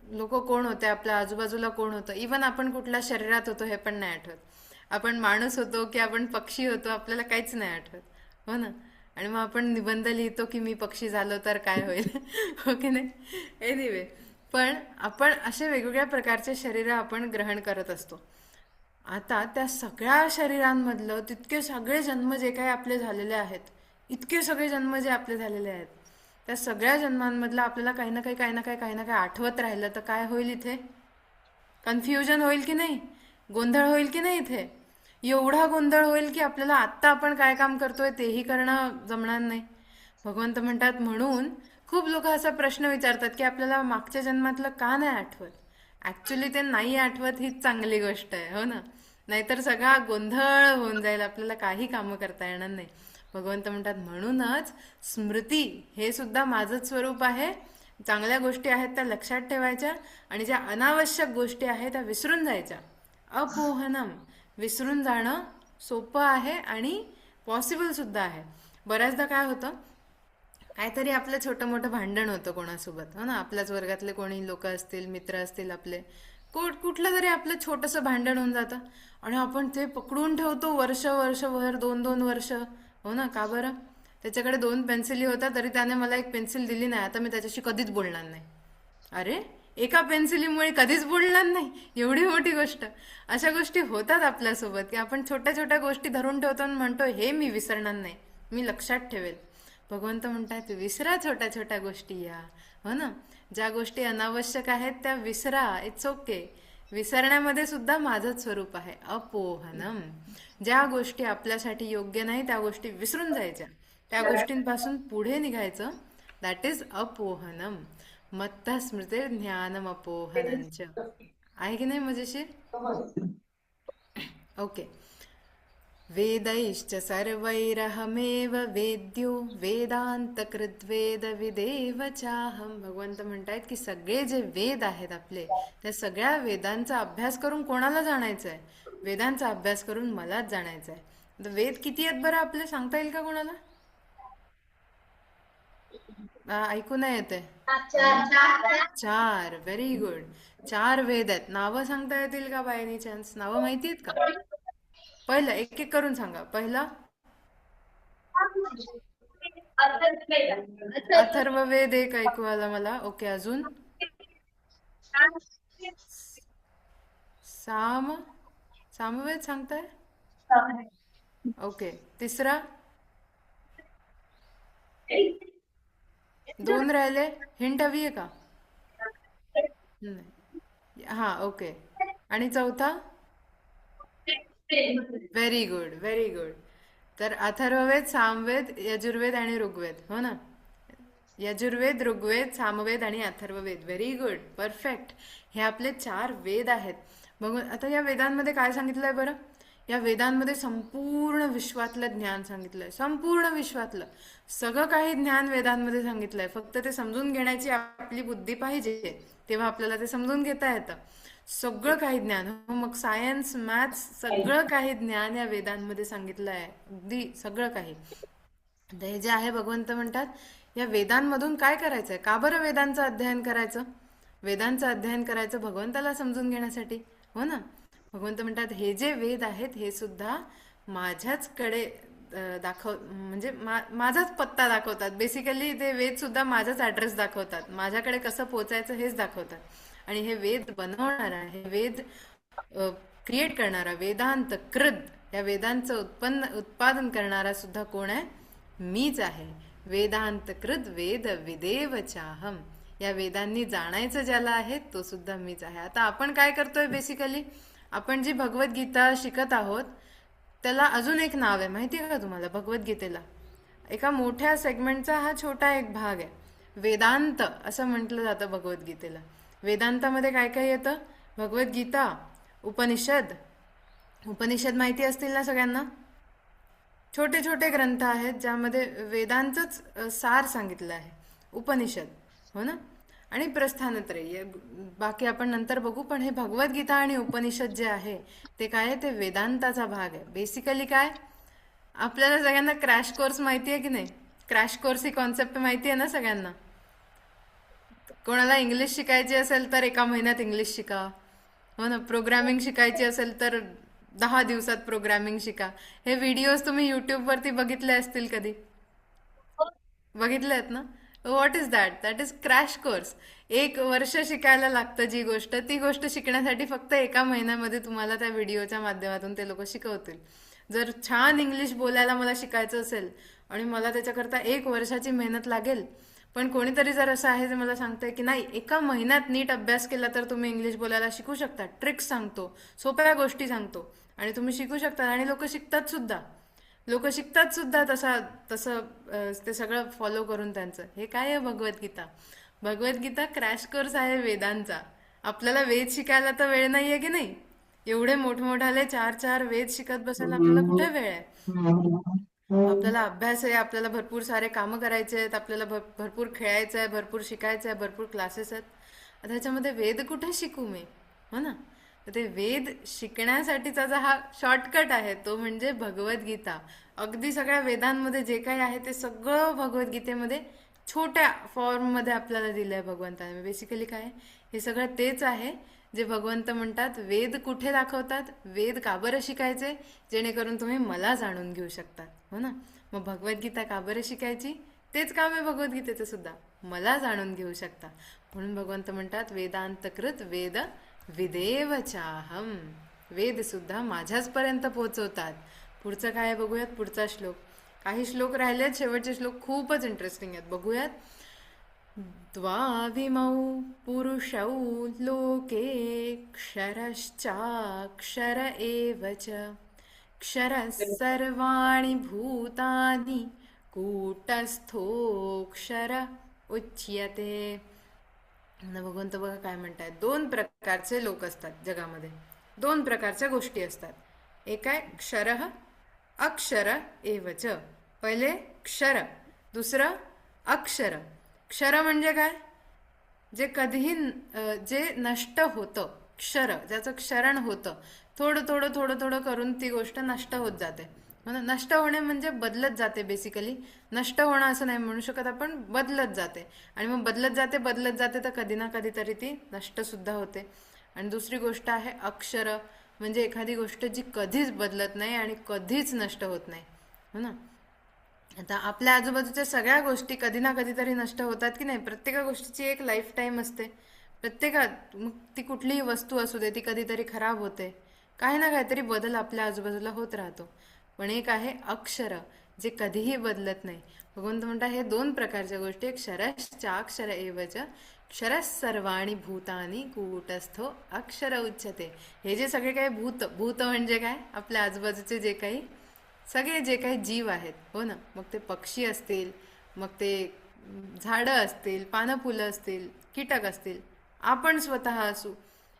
Speaker 1: लोक कोण होते, आपल्या आजूबाजूला कोण होतं, इवन आपण कुठल्या शरीरात होतो हे पण नाही आठवत. आपण माणूस होतो की आपण पक्षी होतो, आपल्याला काहीच नाही आठवत, हो ना? आणि मग आपण निबंध लिहितो की मी पक्षी झालो तर काय होईल, हो की नाही? एनिवे, पण आपण असे वेगवेगळ्या प्रकारचे शरीर आपण ग्रहण करत असतो. आता त्या सगळ्या शरीरांमधलं तितके सगळे जन्म जे काही आपले झालेले आहेत, इतके सगळे जन्म जे आपले झालेले आहेत, त्या सगळ्या जन्मांमधलं आपल्याला काही ना काही, काही ना काही, काही ना काही आठवत राहिलं तर काय होईल इथे? कन्फ्युजन होईल की नाही? गोंधळ होईल की नाही इथे? एवढा गोंधळ होईल की आपल्याला आत्ता आपण काय काम करतोय तेही करणं जमणार नाही. भगवंत म्हणतात, म्हणून खूप लोक असा प्रश्न विचारतात की आपल्याला मागच्या जन्मातलं का नाही आठवत. ऍक्च्युली ते नाही आठवत हीच चांगली गोष्ट आहे, हो ना? नाहीतर सगळा गोंधळ होऊन जाईल, आपल्याला काही कामं करता येणार नाही. भगवंत म्हणतात, म्हणूनच स्मृती हे सुद्धा माझंच स्वरूप आहे. चांगल्या गोष्टी आहेत त्या लक्षात ठेवायच्या, आणि ज्या अनावश्यक गोष्टी आहेत त्या विसरून जायच्या. अपोहनम, विसरून जाणं सोपं आहे आणि पॉसिबल सुद्धा आहे. बऱ्याचदा काय होतं, काहीतरी आपलं छोटं मोठं भांडण होतं कोणासोबत, हो ना? आपल्याच वर्गातले कोणी लोक असतील, मित्र असतील आपले, कुठलं तरी आपलं छोटंसं भांडण होऊन जातं, आणि आपण ते पकडून ठेवतो वर्ष वर्षभर, 2-2 वर्ष, हो ना? का बरं? त्याच्याकडे 2 पेन्सिली होत्या तरी त्याने मला एक पेन्सिल दिली नाही, आता मी त्याच्याशी कधीच बोलणार नाही. अरे, एका पेन्सिलीमुळे कधीच बोलणार नाही, एवढी मोठी गोष्ट. अशा गोष्टी होतात आपल्यासोबत की आपण छोट्या छोट्या गोष्टी धरून ठेवतो आणि म्हणतो हे मी विसरणार नाही, मी लक्षात ठेवेल. भगवंत म्हणतात, विसरा छोट्या छोट्या गोष्टी या, हो ना? ज्या गोष्टी अनावश्यक आहेत त्या विसरा, इट्स ओके. विसरण्यामध्ये सुद्धा माझंच स्वरूप आहे, अपोहनम. ज्या गोष्टी आपल्यासाठी योग्य नाही त्या गोष्टी विसरून जायच्या, त्या गोष्टींपासून पुढे निघायचं, दॅट इज अपोहनम. मत्त स्मृती ज्ञानम अपोहनंच. आहे की नाही मजेशीर? ओके. वेदैश्च सर्वैरहमेव वेद्यो वेदांतकृद्वेद विदेव चाहम. भगवंत म्हणतायत की सगळे जे वेद आहेत आपले, त्या सगळ्या वेदांचा अभ्यास करून कोणाला जाणायचं आहे? वेदांचा अभ्यास करून मलाच जाणायचं आहे. तर वेद किती आहेत बरं आपले, सांगता येईल का कोणाला? ऐकू नाही येते. 4, व्हेरी गुड. 4 वेद आहेत. नावं सांगता येतील का बाय एनी चान्स? नावं माहिती आहेत का? पहिलं एक एक करून सांगा. पहिला अथर्ववेद, एक ऐकू आला मला. ओके, अजून साम सामवेद सांगताय? ओके, तिसरा? 2 राहिले, हिंट हवी आहे का? नाही. हा, ओके. आणि चौथा? Very good, very good. तर अथर्ववेद, सामवेद, यजुर्वेद आणि ऋग्वेद, हो ना? यजुर्वेद, ऋग्वेद, सामवेद आणि अथर्ववेद. Very good, perfect. हे आपले 4 वेद आहेत. मग आता या वेदांमध्ये काय सांगितलंय बरं? या वेदांमध्ये संपूर्ण विश्वातलं ज्ञान सांगितलंय, संपूर्ण विश्वातलं सगळं काही ज्ञान वेदांमध्ये सांगितलंय. फक्त ते समजून घेण्याची आपली बुद्धी पाहिजे, तेव्हा आपल्याला ते समजून घेता येतं. सगळं काही ज्ञान, हो, मग सायन्स, मॅथ्स, सगळं काही ज्ञान या वेदांमध्ये सांगितलं आहे, अगदी सगळं काही. तर हे जे आहे, भगवंत म्हणतात, या वेदांमधून काय करायचंय? का बरं वेदांचं अध्ययन करायचं? वेदांचं अध्ययन करायचं भगवंताला समजून घेण्यासाठी, हो ना? भगवंत म्हणतात, हे जे वेद आहेत हे सुद्धा माझ्याचकडे म्हणजे माझाच पत्ता दाखवतात. बेसिकली ते वेद सुद्धा माझाच ऍड्रेस दाखवतात, माझ्याकडे कसं पोचायचं हेच दाखवतात. आणि हे वेद बनवणारा, हे वेद क्रिएट करणारा, वेदांत कृद, या वेदांचं उत्पादन करणारा सुद्धा कोण आहे? मीच आहे. वेदांत कृत वेद विदेव चाहम. या वेदांनी जाणायचं ज्याला आहे तो सुद्धा मीच आहे. आता आपण काय करतोय बेसिकली, आपण जी भगवद्गीता शिकत आहोत त्याला अजून एक नाव आहे, माहिती आहे का तुम्हाला? भगवद्गीतेला एका मोठ्या सेगमेंटचा हा छोटा एक भाग आहे. वेदांत असं म्हटलं जातं भगवद्गीतेला. वेदांतामध्ये काय काय येतं? भगवद्गीता, उपनिषद. उपनिषद माहिती असतील ना सगळ्यांना? छोटे छोटे ग्रंथ आहेत ज्यामध्ये वेदांतच सार सांगितलं आहे. उपनिषद, हो ना? आणि प्रस्थानत्रय, बाकी आपण नंतर बघू. पण हे भगवद्गीता आणि उपनिषद जे आहे ते काय आहे? ते वेदांताचा भाग आहे. बेसिकली काय, आपल्याला सगळ्यांना क्रॅश कोर्स माहिती आहे की नाही? क्रॅश कोर्स ही कॉन्सेप्ट माहिती आहे ना सगळ्यांना? कोणाला इंग्लिश शिकायची असेल तर 1 महिन्यात इंग्लिश शिका, हो ना? प्रोग्रामिंग शिकायची असेल तर 10 दिवसात प्रोग्रामिंग शिका. हे व्हिडिओज तुम्ही युट्यूबवरती बघितले असतील कधी? बघितले आहेत ना? What is that? That is crash course. 1 वर्ष शिकायला लागतं जी गोष्ट, ती गोष्ट शिकण्यासाठी फक्त 1 महिन्यामध्ये तुम्हाला त्या व्हिडिओच्या माध्यमातून ते लोक शिकवतील. जर छान इंग्लिश बोलायला मला शिकायचं असेल आणि मला त्याच्याकरता 1 वर्षाची मेहनत लागेल, पण कोणीतरी जर असं आहे जे मला सांगतंय की नाही, 1 महिन्यात नीट अभ्यास केला तर तुम्ही इंग्लिश बोलायला शिकू शकता, ट्रिक्स सांगतो, सोप्या गोष्टी सांगतो आणि तुम्ही शिकू शकता, आणि लोक शिकतात सुद्धा. लोक शिकतात सुद्धा तसं ते सगळं फॉलो करून त्यांचं. हे काय आहे? भगवद्गीता. भगवद्गीता क्रॅश कोर्स आहे वेदांचा. आपल्याला वेद शिकायला तर वेळ नाहीये की नाही? एवढे मोठमोठाले 4 4 वेद शिकत बसायला आपल्याला कुठे वेळ आहे? आपल्याला अभ्यास आहे, आपल्याला भरपूर सारे कामं करायचे आहेत, आपल्याला भरपूर खेळायचं आहे, भरपूर शिकायचं आहे, भरपूर क्लासेस आहेत. आता ह्याच्यामध्ये वेद कुठे शिकू मी, हो ना? तर ते वेद शिकण्यासाठीचा जो हा शॉर्टकट आहे तो म्हणजे भगवद्गीता. अगदी सगळ्या वेदांमध्ये जे काही आहे ते सगळं भगवद्गीतेमध्ये छोट्या फॉर्ममध्ये आपल्याला दिलंय भगवंताने. बेसिकली काय, हे सगळं तेच आहे जे भगवंत म्हणतात वेद कुठे दाखवतात, वेद का बरं शिकायचे, जेणेकरून तुम्ही मला जाणून घेऊ शकतात, हो ना? मग भगवद्गीता का बरं शिकायची? तेच काम आहे भगवद्गीतेचं सुद्धा, मला जाणून घेऊ शकता. म्हणून भगवंत म्हणतात वेदांत कृत वेद विदेव चाहम. वेद सुद्धा माझ्याच पर्यंत पोहोचवतात. पुढचं काय आहे बघूयात, पुढचा श्लोक. काही श्लोक राहिलेत, शेवटचे श्लोक खूपच इंटरेस्टिंग आहेत, बघूयात. द्वाविमौ पुरुषौ लोके क्षरश्चाक्षर एव च क्षरः सर्वाणि भूतानि कूटस्थोऽक्षर उच्यते. भगवंत बघा काय म्हणतायत, 2 प्रकारचे लोक असतात जगामध्ये, 2 प्रकारच्या गोष्टी असतात. एक आहे क्षरः अक्षर एव च. पहिले क्षर, दुसरं अक्षर. क्षर म्हणजे काय? जे कधीही जे नष्ट होतं, क्षर, ज्याचं क्षरण होतं. थोडं थोडं थोडं थोडं करून ती गोष्ट नष्ट होत जाते. म्हणून नष्ट होणे म्हणजे बदलत जाते. बेसिकली नष्ट होणं असं नाही म्हणू शकत आपण, बदलत जाते. आणि मग बदलत जाते तर कधी ना कधीतरी ती नष्ट सुद्धा होते. आणि दुसरी गोष्ट आहे अक्षर, म्हणजे एखादी गोष्ट जी कधीच बदलत नाही आणि कधीच नष्ट होत नाही, हो ना? आता आपल्या आजूबाजूच्या सगळ्या गोष्टी कधी ना कधीतरी नष्ट होतात की नाही? प्रत्येक गोष्टीची एक लाईफ टाईम असते प्रत्येकात. मग ती कुठलीही वस्तू असू दे, ती कधीतरी खराब होते, काही ना काहीतरी बदल आपल्या आजूबाजूला होत राहतो. पण एक आहे अक्षर, जे कधीही बदलत नाही. भगवंत म्हणतात हे 2 प्रकारच्या गोष्टी, क्षरश्चाक्षर एव च क्षरः सर्वाणि भूतानि कूटस्थो अक्षर उच्यते. हे जे सगळे काही भूत म्हणजे काय? आपल्या आजूबाजूचे जे काही सगळे जे काही जीव आहेत, हो ना? मग ते पक्षी असतील, मग ते झाडं असतील, पानं फुलं असतील, कीटक असतील, आपण स्वतः असू,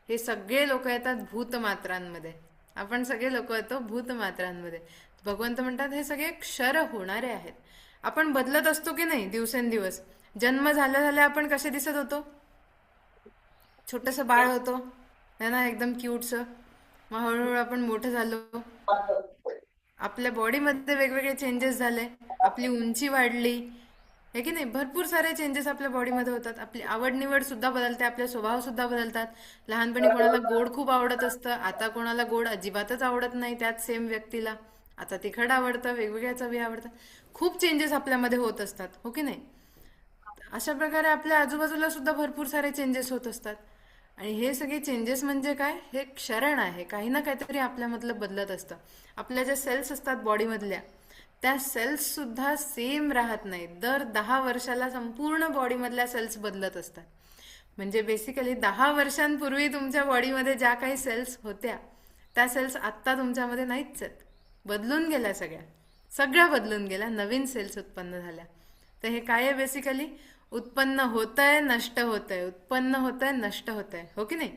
Speaker 1: हे सगळे लोक येतात भूतमात्रांमध्ये. आपण सगळे लोक येतो भूतमात्रांमध्ये. भगवंत म्हणतात हे सगळे क्षर होणारे आहेत. आपण बदलत असतो की नाही दिवसेंदिवस? जन्म झाल्या आपण कसे दिसत होतो? छोटंसं बाळ होतो, है ना, एकदम क्यूटसं. मग हळूहळू आपण मोठं झालो, आपल्या बॉडीमध्ये वेगवेगळे चेंजेस झाले, आपली उंची वाढली, हे की नाही? भरपूर सारे चेंजेस आपल्या बॉडीमध्ये होतात. आपली आवड निवड सुद्धा बदलते, आपले स्वभाव सुद्धा बदलतात. लहानपणी कोणाला गोड खूप आवडत असतं, आता कोणाला गोड अजिबातच आवडत नाही त्याच सेम व्यक्तीला. आता तिखट आवडतं, वेगवेगळ्या चवी आवडतात. खूप चेंजेस आपल्यामध्ये होत असतात, हो की नाही? अशा प्रकारे आपल्या आजूबाजूला सुद्धा भरपूर सारे चेंजेस होत असतात. आणि हे सगळे चेंजेस म्हणजे काय, हे क्षरण आहे. काही ना काहीतरी आपल्यामधलं बदलत असतं. आपल्या ज्या सेल्स असतात बॉडीमधल्या, त्या सेल्स सुद्धा सेम राहत नाहीत. दर 10 वर्षाला संपूर्ण बॉडीमधल्या सेल्स बदलत असतात. म्हणजे बेसिकली 10 वर्षांपूर्वी तुमच्या बॉडीमध्ये ज्या काही सेल्स होत्या, त्या सेल्स आत्ता तुमच्यामध्ये नाहीच आहेत. बदलून गेल्या सगळ्या. सगळ्या बदलून गेल्या, नवीन सेल्स उत्पन्न झाल्या. तर हे काय आहे बेसिकली, उत्पन्न होतंय, नष्ट होतंय, उत्पन्न होतंय, नष्ट होतंय, हो की नाही?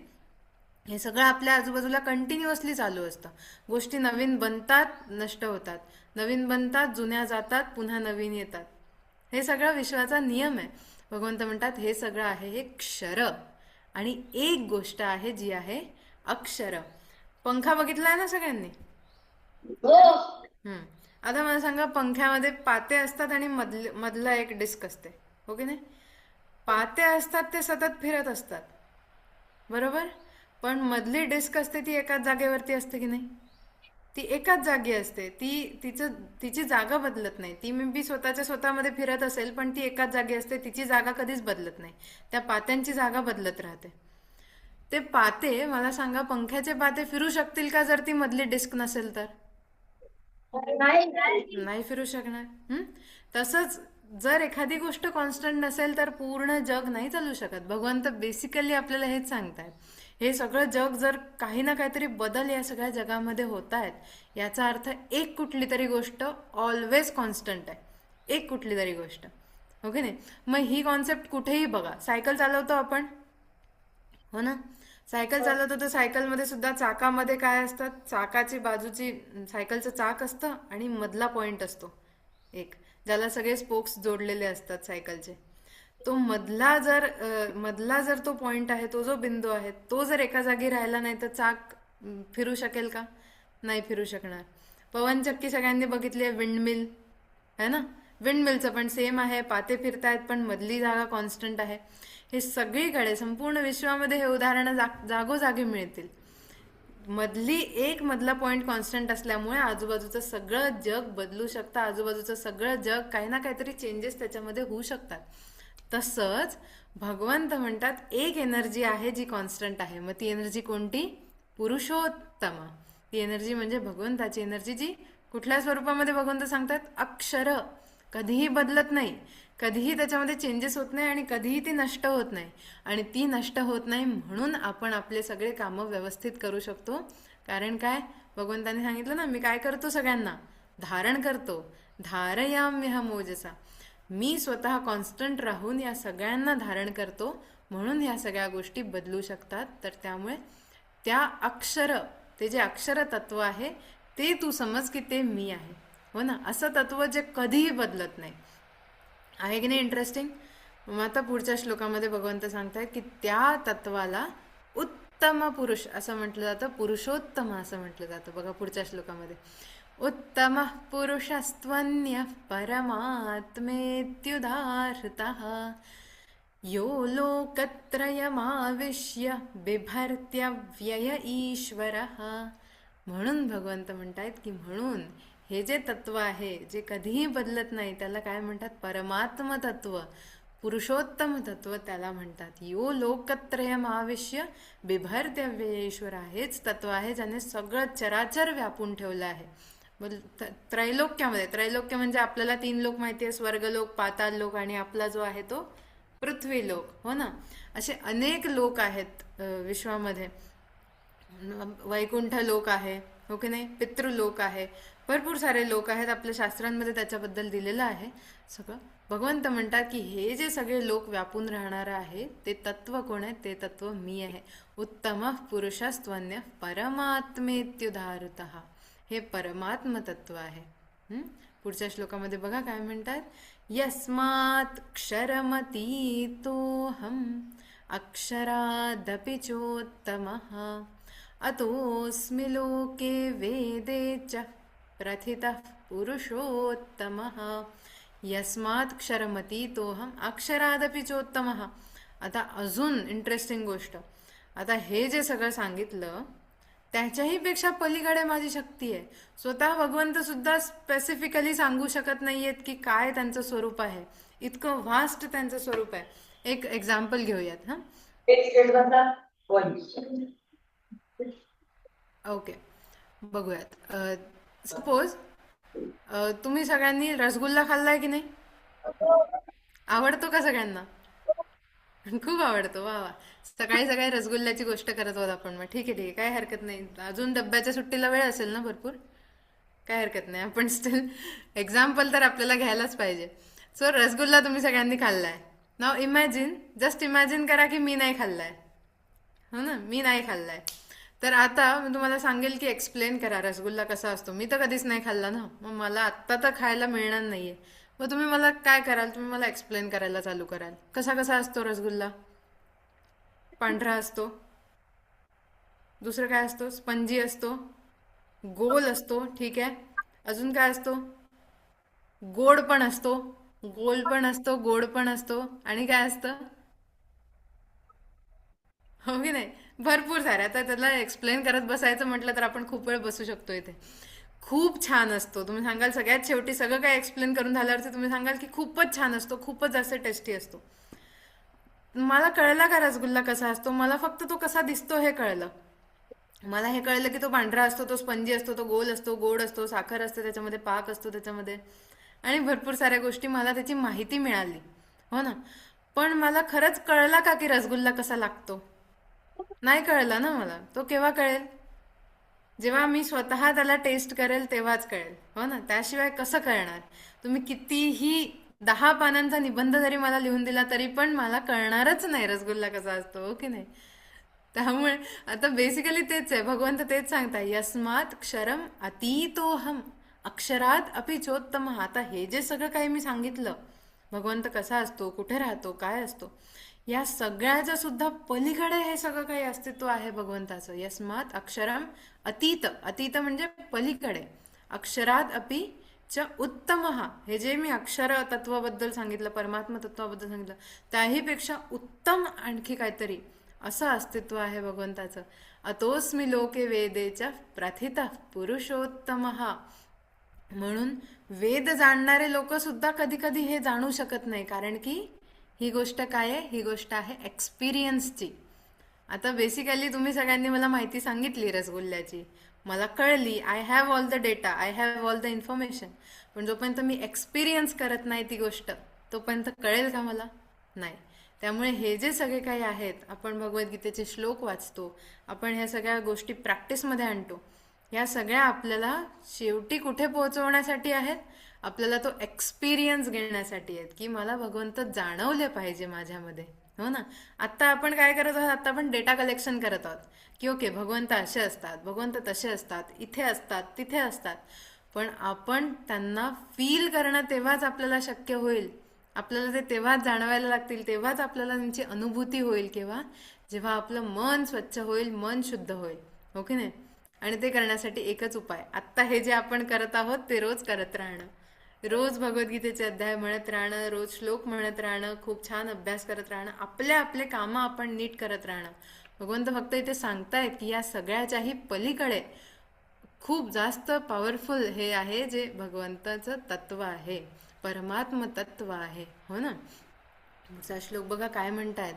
Speaker 1: हे सगळं आपल्या आजूबाजूला कंटिन्युअसली चालू असतं. गोष्टी नवीन बनतात, नष्ट होतात, नवीन बनतात, जुन्या जातात, पुन्हा नवीन येतात. हे सगळं विश्वाचा नियम आहे. भगवंत म्हणतात हे सगळं आहे हे क्षर. आणि एक गोष्ट आहे जी आहे अक्षर. पंखा बघितलाय ना सगळ्यांनी? हम्म. आता मला सांगा, पंख्यामध्ये पाते असतात आणि मधला एक डिस्क असते, हो की नाही? पाते असतात ते सतत फिरत असतात, बरोबर? पण मधली डिस्क असते ती एकाच जागेवरती असते की नाही? ती एकाच जागी असते. तिची जागा बदलत नाही. ती मे बी स्वतःच्या स्वतःमध्ये फिरत असेल, पण ती एकाच जागी असते. तिची जागा कधीच बदलत नाही. त्या पात्यांची जागा बदलत राहते. ते पाते, मला सांगा, पंख्याचे पाते फिरू शकतील का जर ती मधली डिस्क नसेल तर? नाही फिरू शकणार. तसंच जर एखादी गोष्ट कॉन्स्टंट नसेल तर पूर्ण जग नाही चालू शकत. भगवंत बेसिकली आपल्याला हेच सांगतायत. हे सगळं जग जर काही ना काहीतरी बदल या सगळ्या जगामध्ये होत आहेत, याचा अर्थ एक कुठली तरी गोष्ट ऑलवेज कॉन्स्टंट आहे. एक कुठली तरी गोष्ट, ओके नाही? मग ही कॉन्सेप्ट कुठेही बघा. सायकल चालवतो आपण, हो ना? सायकल चालवतो तर सायकलमध्ये सुद्धा चाकामध्ये काय असतात? चाकाची बाजूची, सायकलचं चाक असतं आणि मधला पॉइंट असतो एक, ज्याला सगळे स्पोक्स जोडलेले असतात सायकलचे. तो मधला जर तो पॉइंट आहे, तो जो बिंदू आहे, तो जर एका जागी राहिला नाही तर चाक फिरू शकेल का? नाही फिरू शकणार. पवनचक्की सगळ्यांनी बघितली आहे, विंडमिल है ना? विंडमिलचं पण सेम आहे, पाते फिरतायत पण मधली जागा कॉन्स्टंट आहे. हे सगळीकडे संपूर्ण विश्वामध्ये हे उदाहरणं जागोजागी मिळतील. मधला पॉइंट कॉन्स्टंट असल्यामुळे आजूबाजूचं सगळं जग बदलू शकतं. आजूबाजूचं सगळं जग काही ना काहीतरी चेंजेस त्याच्यामध्ये होऊ शकतात. तसंच भगवंत म्हणतात एक एनर्जी आहे जी कॉन्स्टंट आहे. मग ती एनर्जी कोणती? पुरुषोत्तम. ती एनर्जी म्हणजे भगवंताची एनर्जी, जी कुठल्या स्वरूपामध्ये भगवंत सांगतात? अक्षर. कधीही बदलत नाही, कधीही त्याच्यामध्ये चेंजेस होत नाही आणि कधीही ती नष्ट होत नाही. आणि ती नष्ट होत नाही म्हणून आपण आपले सगळे कामं व्यवस्थित करू शकतो. कारण काय? भगवंताने सांगितलं ना, मी काय करतो? सगळ्यांना धारण करतो. धारयाम्यहम ओजसा. मी स्वतः कॉन्स्टंट राहून या सगळ्यांना धारण करतो, म्हणून ह्या सगळ्या गोष्टी बदलू शकतात. तर त्यामुळे त्या अक्षर, ते जे अक्षर तत्व आहे ते तू समज की ते मी आहे, हो ना? असं तत्व जे कधीही बदलत नाही, आहे की नाही? इंटरेस्टिंग. मग आता पुढच्या श्लोकामध्ये भगवंत सांगतायत की त्या तत्वाला उत्तम पुरुष असं म्हटलं जातं, पुरुषोत्तम असं म्हटलं जातं. बघा पुढच्या श्लोकामध्ये, उत्तम पुरुषस्त्वन्यः परमात्मेत्युदाहृतः यो लोकत्रयमाविश्य बिभर्त्यव्यय ईश्वरः. म्हणून भगवंत म्हणतायत की म्हणून हे जे तत्व आहे जे कधीही बदलत नाही त्याला काय म्हणतात? परमात्म तत्व, पुरुषोत्तम तत्व त्याला म्हणतात. यो लोकत्रयमाविश्य बिभर्त्यव्यय ईश्वरः. हेच तत्व आहे ज्याने सगळं चराचर व्यापून ठेवलं आहे. त्रैलोक्य म्हणजे आपल्याला 3 लोक माहिती आहे, स्वर्गलोक, पाताल लोक आणि आपला जो आहे तो पृथ्वी लोक, हो ना? असे अनेक लोक आहेत विश्वामध्ये. वैकुंठ लोक आहे, हो की नाही? पितृलोक आहे, भरपूर सारे लोक आहेत. आपल्या शास्त्रांमध्ये त्याच्याबद्दल दिलेलं आहे सगळं. भगवंत म्हणतात की हे जे सगळे लोक व्यापून राहणार आहे ते तत्व कोण आहे? ते तत्व मी आहे. उत्तम पुरुषस्त्वन्य परमात्मेत्युदाहृतः. हे परमात्म तत्व आहे. पुढच्या श्लोकामध्ये बघा काय म्हणतात? यस्मात् क्षरमतीतोऽहम् अक्षरादपि चोत्तमः अतोऽस्मि लोके वेदे च प्रथितः पुरुषोत्तमः. यस्मात् क्षरमतीतोऽहम् अक्षरादपि चोत्तमः. आता अजून इंटरेस्टिंग गोष्ट, आता हे जे सगळं सांगितलं त्याच्याही पेक्षा पलीकडे माझी शक्ती आहे. स्वतः भगवंत सुद्धा स्पेसिफिकली सांगू शकत नाहीयेत की काय त्यांचं स्वरूप आहे. इतकं व्हास्ट त्यांचं स्वरूप आहे. एक एक्झाम्पल घेऊयात. ओके, बघूयात. सपोज तुम्ही सगळ्यांनी रसगुल्ला खाल्लाय की नाही? आवडतो का सगळ्यांना? खूप आवडतो, वा वा. सकाळी सकाळी रसगुल्ल्याची गोष्ट करत आहोत आपण. मग ठीक आहे, ठीक आहे, काय हरकत नाही. अजून डब्याच्या सुट्टीला वेळ असेल ना भरपूर? काय हरकत नाही, आपण स्टील एक्झाम्पल तर आपल्याला घ्यायलाच पाहिजे. सो रसगुल्ला तुम्ही सगळ्यांनी खाल्लाय. नाव इमॅजिन, जस्ट इमॅजिन करा की मी नाही खाल्लाय. हो ना, मी नाही खाल्लाय. तर आता मी तुम्हाला सांगेल की एक्सप्लेन करा रसगुल्ला कसा असतो. मी तर कधीच नाही खाल्ला ना, मग मला आत्ता तर खायला मिळणार नाहीये. मग तुम्ही मला काय कराल? तुम्ही मला एक्सप्लेन करायला चालू कराल. कसा कसा असतो रसगुल्ला? पांढरा असतो, दुसरं काय असतो? स्पंजी असतो, गोल असतो, ठीक आहे. अजून काय असतो? गोड पण असतो, गोल पण असतो, गोड पण असतो, आणि काय असतं? हो की नाही? भरपूर सारे. आता त्याला एक्सप्लेन करत बसायचं म्हटलं तर आपण खूप वेळ बसू शकतो इथे. खूप छान असतो. तुम्ही सांगाल सगळ्यात शेवटी सगळं काय एक्सप्लेन करून झाल्यावरती तुम्ही सांगाल की खूपच छान असतो, खूपच जास्त टेस्टी असतो. मला कळला का रसगुल्ला कसा असतो? मला फक्त तो कसा दिसतो हे कळलं. मला हे कळलं की तो पांढरा असतो, तो स्पंजी असतो, तो गोल असतो, गोड असतो, साखर असते त्याच्यामध्ये, पाक असतो त्याच्यामध्ये, आणि भरपूर साऱ्या गोष्टी मला त्याची माहिती मिळाली. हो ना. पण मला खरंच कळला का की रसगुल्ला कसा लागतो? नाही कळला ना मला. तो केव्हा कळेल? जेव्हा मी स्वतः त्याला टेस्ट करेल तेव्हाच कळेल. हो ना. त्याशिवाय कसं कळणार? तुम्ही कितीही 10 पानांचा निबंध जरी मला लिहून दिला तरी पण मला कळणारच नाही रसगुल्ला कसा असतो. हो की नाही? त्यामुळे आता बेसिकली तेच आहे. भगवंत तेच सांगताय, यस्मात क्षरम अतीतोहम अक्षरात अपि चोत्तम. आता हे जे सगळं काही मी सांगितलं, भगवंत कसा असतो, कुठे राहतो, काय असतो, या सगळ्याच्या सुद्धा पलीकडे हे सगळं काही अस्तित्व आहे भगवंताचं. यस्मात अक्षरम अतीत, अतीत म्हणजे पलीकडे, अक्षरात अपि च उत्तम. हे जे मी अक्षर तत्वाबद्दल सांगितलं, परमात्मा तत्वाबद्दल सांगितलं, त्याही पेक्षा उत्तम आणखी काहीतरी असं अस्तित्व आहे भगवंताचं. अतोस्मी लोके वेदेच्या प्रथित पुरुषोत्तम. म्हणून वेद जाणणारे लोक सुद्धा कधी कधी हे जाणू शकत नाही, कारण की ही गोष्ट काय आहे? ही गोष्ट आहे एक्सपिरियन्सची. आता बेसिकली तुम्ही सगळ्यांनी मला माहिती सांगितली रसगुल्ल्याची, मला कळली, I have all the data, I have all the information. पण जोपर्यंत मी एक्सपिरियन्स करत नाही ती गोष्ट, तोपर्यंत कळेल का मला? नाही. त्यामुळे हे जे सगळे काही आहेत, आपण भगवद्गीतेचे श्लोक वाचतो, आपण ह्या सगळ्या गोष्टी प्रॅक्टिसमध्ये आणतो, या सगळ्या आपल्याला शेवटी कुठे पोहोचवण्यासाठी आहेत? आपल्याला तो एक्सपिरियन्स घेण्यासाठी आहेत, की मला भगवंत जाणवले पाहिजे माझ्यामध्ये. हो ना. आत्ता आपण काय करत आहोत? आत्ता आपण डेटा कलेक्शन करत आहोत की ओके भगवंत असे असतात, भगवंत तसे असतात, इथे असतात, तिथे असतात. पण आपण त्यांना फील करणं तेव्हाच आपल्याला शक्य होईल. आपल्याला ते तेव्हाच जाणवायला लागतील, तेव्हाच आपल्याला त्यांची अनुभूती होईल. केव्हा? जेव्हा आपलं मन स्वच्छ होईल, मन शुद्ध होईल. हो की नाही? आणि ते करण्यासाठी एकच उपाय, आत्ता हे जे आपण करत आहोत ते रोज करत राहणं. रोज भगवद्गीतेचे अध्याय म्हणत राहणं, रोज श्लोक म्हणत राहणं, खूप छान अभ्यास करत राहणं, आपले आपले कामं आपण नीट करत राहणं. भगवंत फक्त इथे सांगतायत की या सगळ्याच्याही पलीकडे खूप जास्त पॉवरफुल हे आहे जे भगवंताचं तत्व आहे, परमात्म तत्व आहे. हो ना. पुढचा श्लोक बघा काय म्हणतायत.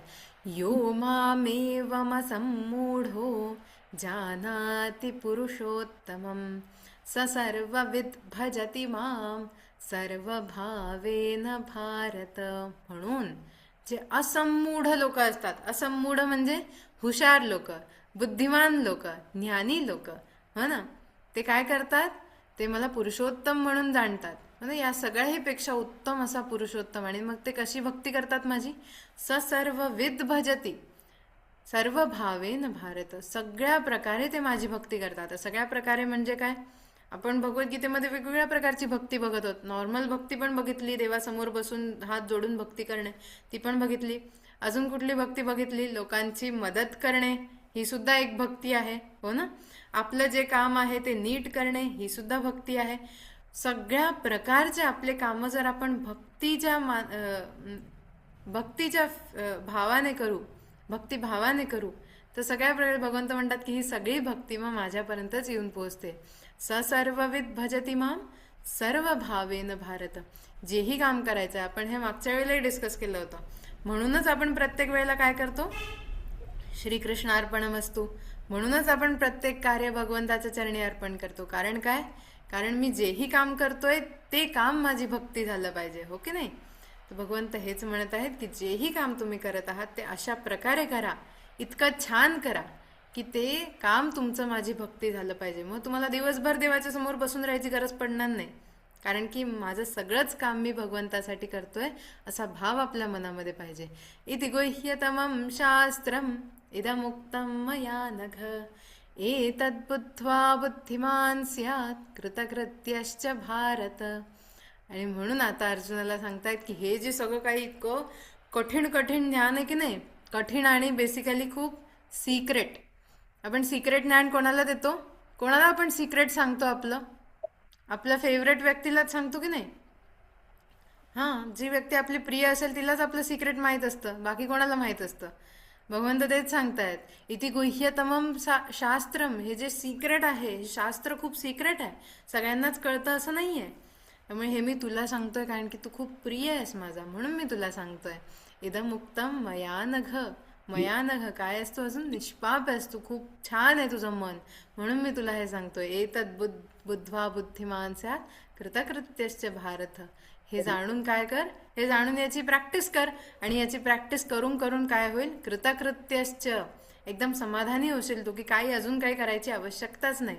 Speaker 1: यो मामेवम सम्मूढो जानाति पुरुषोत्तमं स सर्वविद भजति माम सर्वभावेन भारत. म्हणून जे असम्मूढ लोक असतात, असम्मूढ म्हणजे हुशार लोक, बुद्धिमान लोक, ज्ञानी लोक, हो ना, ते काय करतात? ते मला पुरुषोत्तम म्हणून जाणतात. म्हणजे या सगळ्याही पेक्षा उत्तम असा पुरुषोत्तम. आणि मग ते कशी भक्ती करतात माझी? स सर्वविद भजती सर्व भावेन भारत. सगळ्या प्रकारे ते माझी भक्ती करतात. सगळ्या प्रकारे म्हणजे काय? आपण भगवद्गीतेमध्ये वेगवेगळ्या प्रकारची भक्ती बघत आहोत. नॉर्मल भक्ती पण बघितली, देवासमोर बसून हात जोडून भक्ती करणे, ती पण बघितली. अजून कुठली भक्ती बघितली? लोकांची मदत करणे, ही सुद्धा एक भक्ती आहे. हो ना. आपलं जे काम आहे ते नीट करणे, ही सुद्धा भक्ती आहे. सगळ्या प्रकारचे आपले कामं जर आपण भक्तीच्या भावाने करू, भक्तिभावाने करू, तर सगळ्या प्रकारे भगवंत म्हणतात की ही सगळी भक्ती मग माझ्यापर्यंतच येऊन पोहोचते. स सर्वविद भजती माम सर्व भावेन भारत. जेही काम करायचं आहे, आपण हे मागच्या वेळेलाही डिस्कस केलं होतं. म्हणूनच आपण प्रत्येक वेळेला काय करतो? श्रीकृष्णार्पणमस्तु. म्हणूनच आपण प्रत्येक कार्य भगवंताच्या चरणी अर्पण करतो. कारण काय? कारण मी जेही काम करतोय ते काम माझी भक्ती झालं पाहिजे, हो की नाही? तर भगवंत हेच म्हणत आहेत की जेही काम तुम्ही करत आहात ते अशा प्रकारे करा, इतकं छान करा की ते काम तुमचं माझी भक्ती झालं पाहिजे. मग तुम्हाला दिवसभर देवाच्या समोर बसून राहायची गरज पडणार नाही, कारण की माझं सगळंच काम मी भगवंतासाठी करतोय असा भाव आपल्या मनामध्ये पाहिजे. इति गुह्यतमं शास्त्रम इदमुक्तं मया नघ एतद्बुद्ध्वा बुद्धिमान् स्यात् कृतकृत्यश्च भारत. आणि म्हणून आता अर्जुनाला सांगतायत की हे जे सगळं काही इतकं कठीण कठीण ज्ञान आहे की नाही, कठीण आणि बेसिकली खूप सिक्रेट. आपण सिक्रेट ज्ञान कोणाला देतो? कोणाला आपण सिक्रेट सांगतो? आपल्या फेवरेट व्यक्तीलाच सांगतो की नाही? हां, जी व्यक्ती आपली प्रिय असेल तिलाच आपलं सिक्रेट माहीत असतं, बाकी कोणाला माहीत असतं? भगवंत तेच सांगतायत, इति गुह्यतमं शास्त्रम. हे जे सिक्रेट आहे, हे शास्त्र खूप सिक्रेट आहे, सगळ्यांनाच कळतं असं नाही आहे. त्यामुळे हे मी तुला सांगतोय कारण की तू खूप प्रिय आहेस माझा, म्हणून मी तुला सांगतोय. इदम उक्तम मया नघ. मया नघ काय असतो? अजून निष्पाप आहेस तू, खूप छान आहे तुझं मन, म्हणून मी तुला हे सांगतोय. एतद बुद्ध्वा बुद्धिमान स्यात् कृतकृत्यश्च भारत. हे जाणून काय कर? हे जाणून याची प्रॅक्टिस कर, आणि याची प्रॅक्टिस करून करून काय होईल? कृतकृत्यश्च. एकदम समाधानी होशील तू की काही अजून काही करायची आवश्यकताच नाही.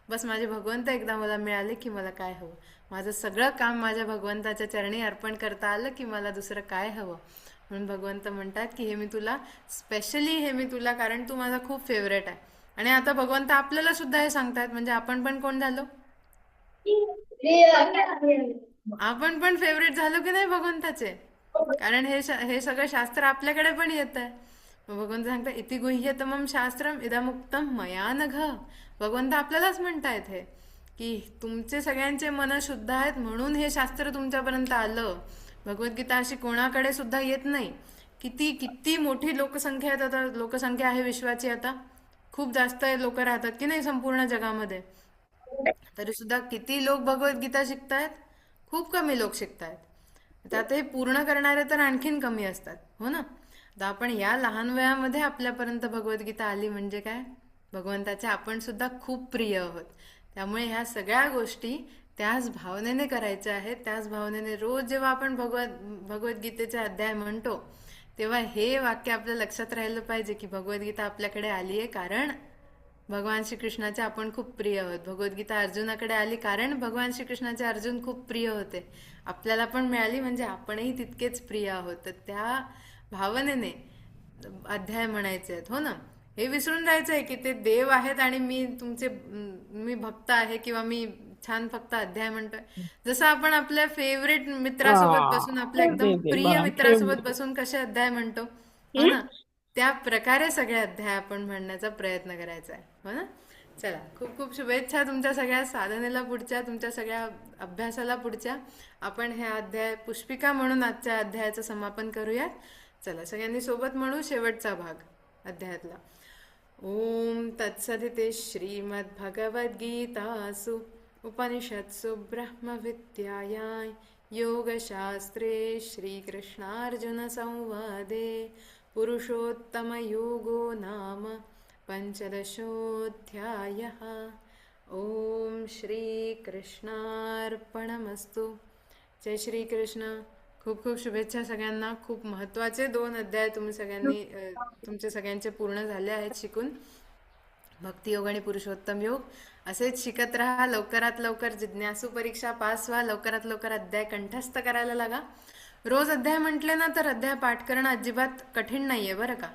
Speaker 1: बस माझे भगवंत एकदा मला मिळाले की मला काय हवं? माझं सगळं काम माझ्या भगवंताच्या चरणी अर्पण करता आलं की मला दुसरं काय हवं? म्हणून भगवंत म्हणतात की हे मी तुला स्पेशली, हे मी तुला, कारण तू माझा खूप फेवरेट आहे. आणि आता भगवंत आपल्याला सुद्धा हे सांगतात, म्हणजे आपण पण कोण झालो? आपण पण फेवरेट झालो की नाही भगवंताचे? कारण हे सगळं शास्त्र आपल्याकडे पण येत आहे. भगवंत सांगतात इति गुह्यतमं शास्त्रम इदमुक्तं मया नघ. भगवंत आपल्यालाच म्हणतायत हे की तुमचे सगळ्यांचे मन शुद्ध आहेत म्हणून हे शास्त्र तुमच्यापर्यंत आलं. भगवद्गीता अशी कोणाकडे सुद्धा येत नाही. किती किती मोठी लोकसंख्या आहे, आता लोकसंख्या आहे विश्वाची, आता खूप जास्त लोक राहतात की नाही संपूर्ण जगामध्ये, तरी सुद्धा किती लोक भगवद्गीता शिकतायत? खूप कमी लोक शिकतायत. त्यात हे पूर्ण करणारे तर आणखीन कमी असतात, हो ना? तर आपण या लहान वयामध्ये आपल्यापर्यंत भगवद्गीता आली म्हणजे काय? भगवंताचे आपण सुद्धा खूप प्रिय आहोत. त्यामुळे ह्या सगळ्या गोष्टी त्याच भावनेने करायच्या आहेत. त्याच भावनेने रोज जेव्हा आपण भगवद्गीतेचे अध्याय म्हणतो तेव्हा हे वाक्य आपल्या लक्षात राहिलं पाहिजे की भगवद्गीता आपल्याकडे आली आहे कारण भगवान श्रीकृष्णाचे आपण खूप प्रिय आहोत. भगवद्गीता अर्जुनाकडे आली कारण भगवान श्रीकृष्णाचे अर्जुन खूप प्रिय होते. आपल्याला पण मिळाली म्हणजे आपणही तितकेच प्रिय आहोत. तर त्या भावनेने अध्याय म्हणायचे आहेत, हो ना? हे विसरून जायचं आहे की ते देव आहेत आणि मी भक्त आहे किंवा मी छान फक्त अध्याय म्हणतोय. जसं आपण आपल्या फेवरेट मित्रासोबत बसून, आपल्या एकदम प्रिय मित्रासोबत बसून कसे अध्याय म्हणतो, हो ना? त्या प्रकारे सगळे अध्याय आपण म्हणण्याचा प्रयत्न करायचा आहे, हो ना? चला, खूप खूप शुभेच्छा तुमच्या सगळ्या साधनेला पुढच्या, तुमच्या सगळ्या अभ्यासाला पुढच्या. आपण हे अध्याय पुष्पिका म्हणून आजच्या अध्यायाचं समापन करूयात. चला, सगळ्यांनी सोबत म्हणू शेवटचा भाग अध्यायातला. ओम तत्सदिते श्रीमद्भगवद्गीतासु उपनिषत्सु ब्रह्मविद्यायां योगशास्त्रे श्रीकृष्णार्जुनसंवादे पुरुषोत्तमयोगो नाम पंचदशोऽध्यायः. ओम श्रीकृष्णार्पणमस्तु. जय श्रीकृष्ण. खूप खूप शुभेच्छा सगळ्यांना. खूप महत्त्वाचे 2 अध्याय तुमचे सगळ्यांचे पूर्ण झाले आहेत शिकून. भक्तियोग आणि पुरुषोत्तम योग असेच शिकत राहा. लवकरात लवकर जिज्ञासू परीक्षा पास व्हा. लवकरात लवकर अध्याय कंठस्थ करायला लागा. रोज अध्याय म्हटले ना तर अध्याय पाठ करणं अजिबात कठीण नाहीये बरं का.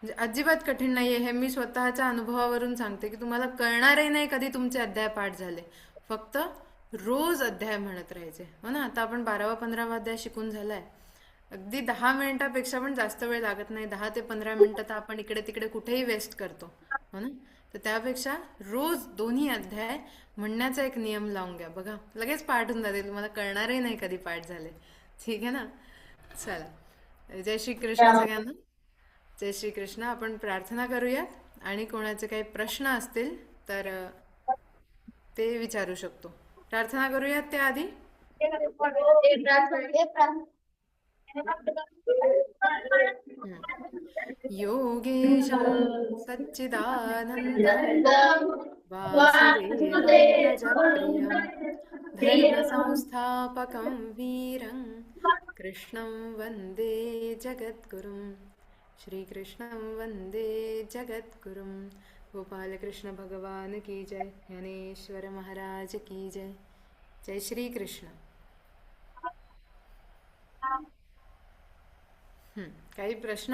Speaker 1: म्हणजे अजिबात कठीण नाहीये. हे मी स्वतःच्या अनुभवावरून सांगते की तुम्हाला कळणारही नाही कधी तुमचे अध्याय पाठ झाले. फक्त रोज अध्याय म्हणत राहायचे, हो ना? आता आपण 12वा-15वा अध्याय शिकून झालाय. अगदी 10 मिनिटापेक्षा पण जास्त वेळ लागत नाही. 10 ते 15 मिनिटं तर आपण इकडे तिकडे कुठेही वेस्ट करतो, हो ना? तर त्यापेक्षा रोज दोन्ही अध्याय म्हणण्याचा एक नियम लावून घ्या. बघा, लगेच पाठ होऊन जाते. तुम्हाला कळणारही नाही कधी पाठ झाले. ठीक आहे ना? चला, जय श्री कृष्ण सगळ्यांना. जय श्री कृष्ण. आपण प्रार्थना करूयात आणि कोणाचे काही प्रश्न असतील तर ते विचारू शकतो. प्रार्थना करूयात त्याआधी. योगेशं सच्चिदानन्दं वासुदेवं रजप्रियं धर्मसंस्थापकं वीरं कृष्णं वन्दे जगद्गुरुं श्रीकृष्णं वन्दे जगद्गुरुं। गोपाल कृष्ण भगवान की जय, ज्ञानेश्वर महाराज की जय। जय श्री कृष्ण। काही प्रश्न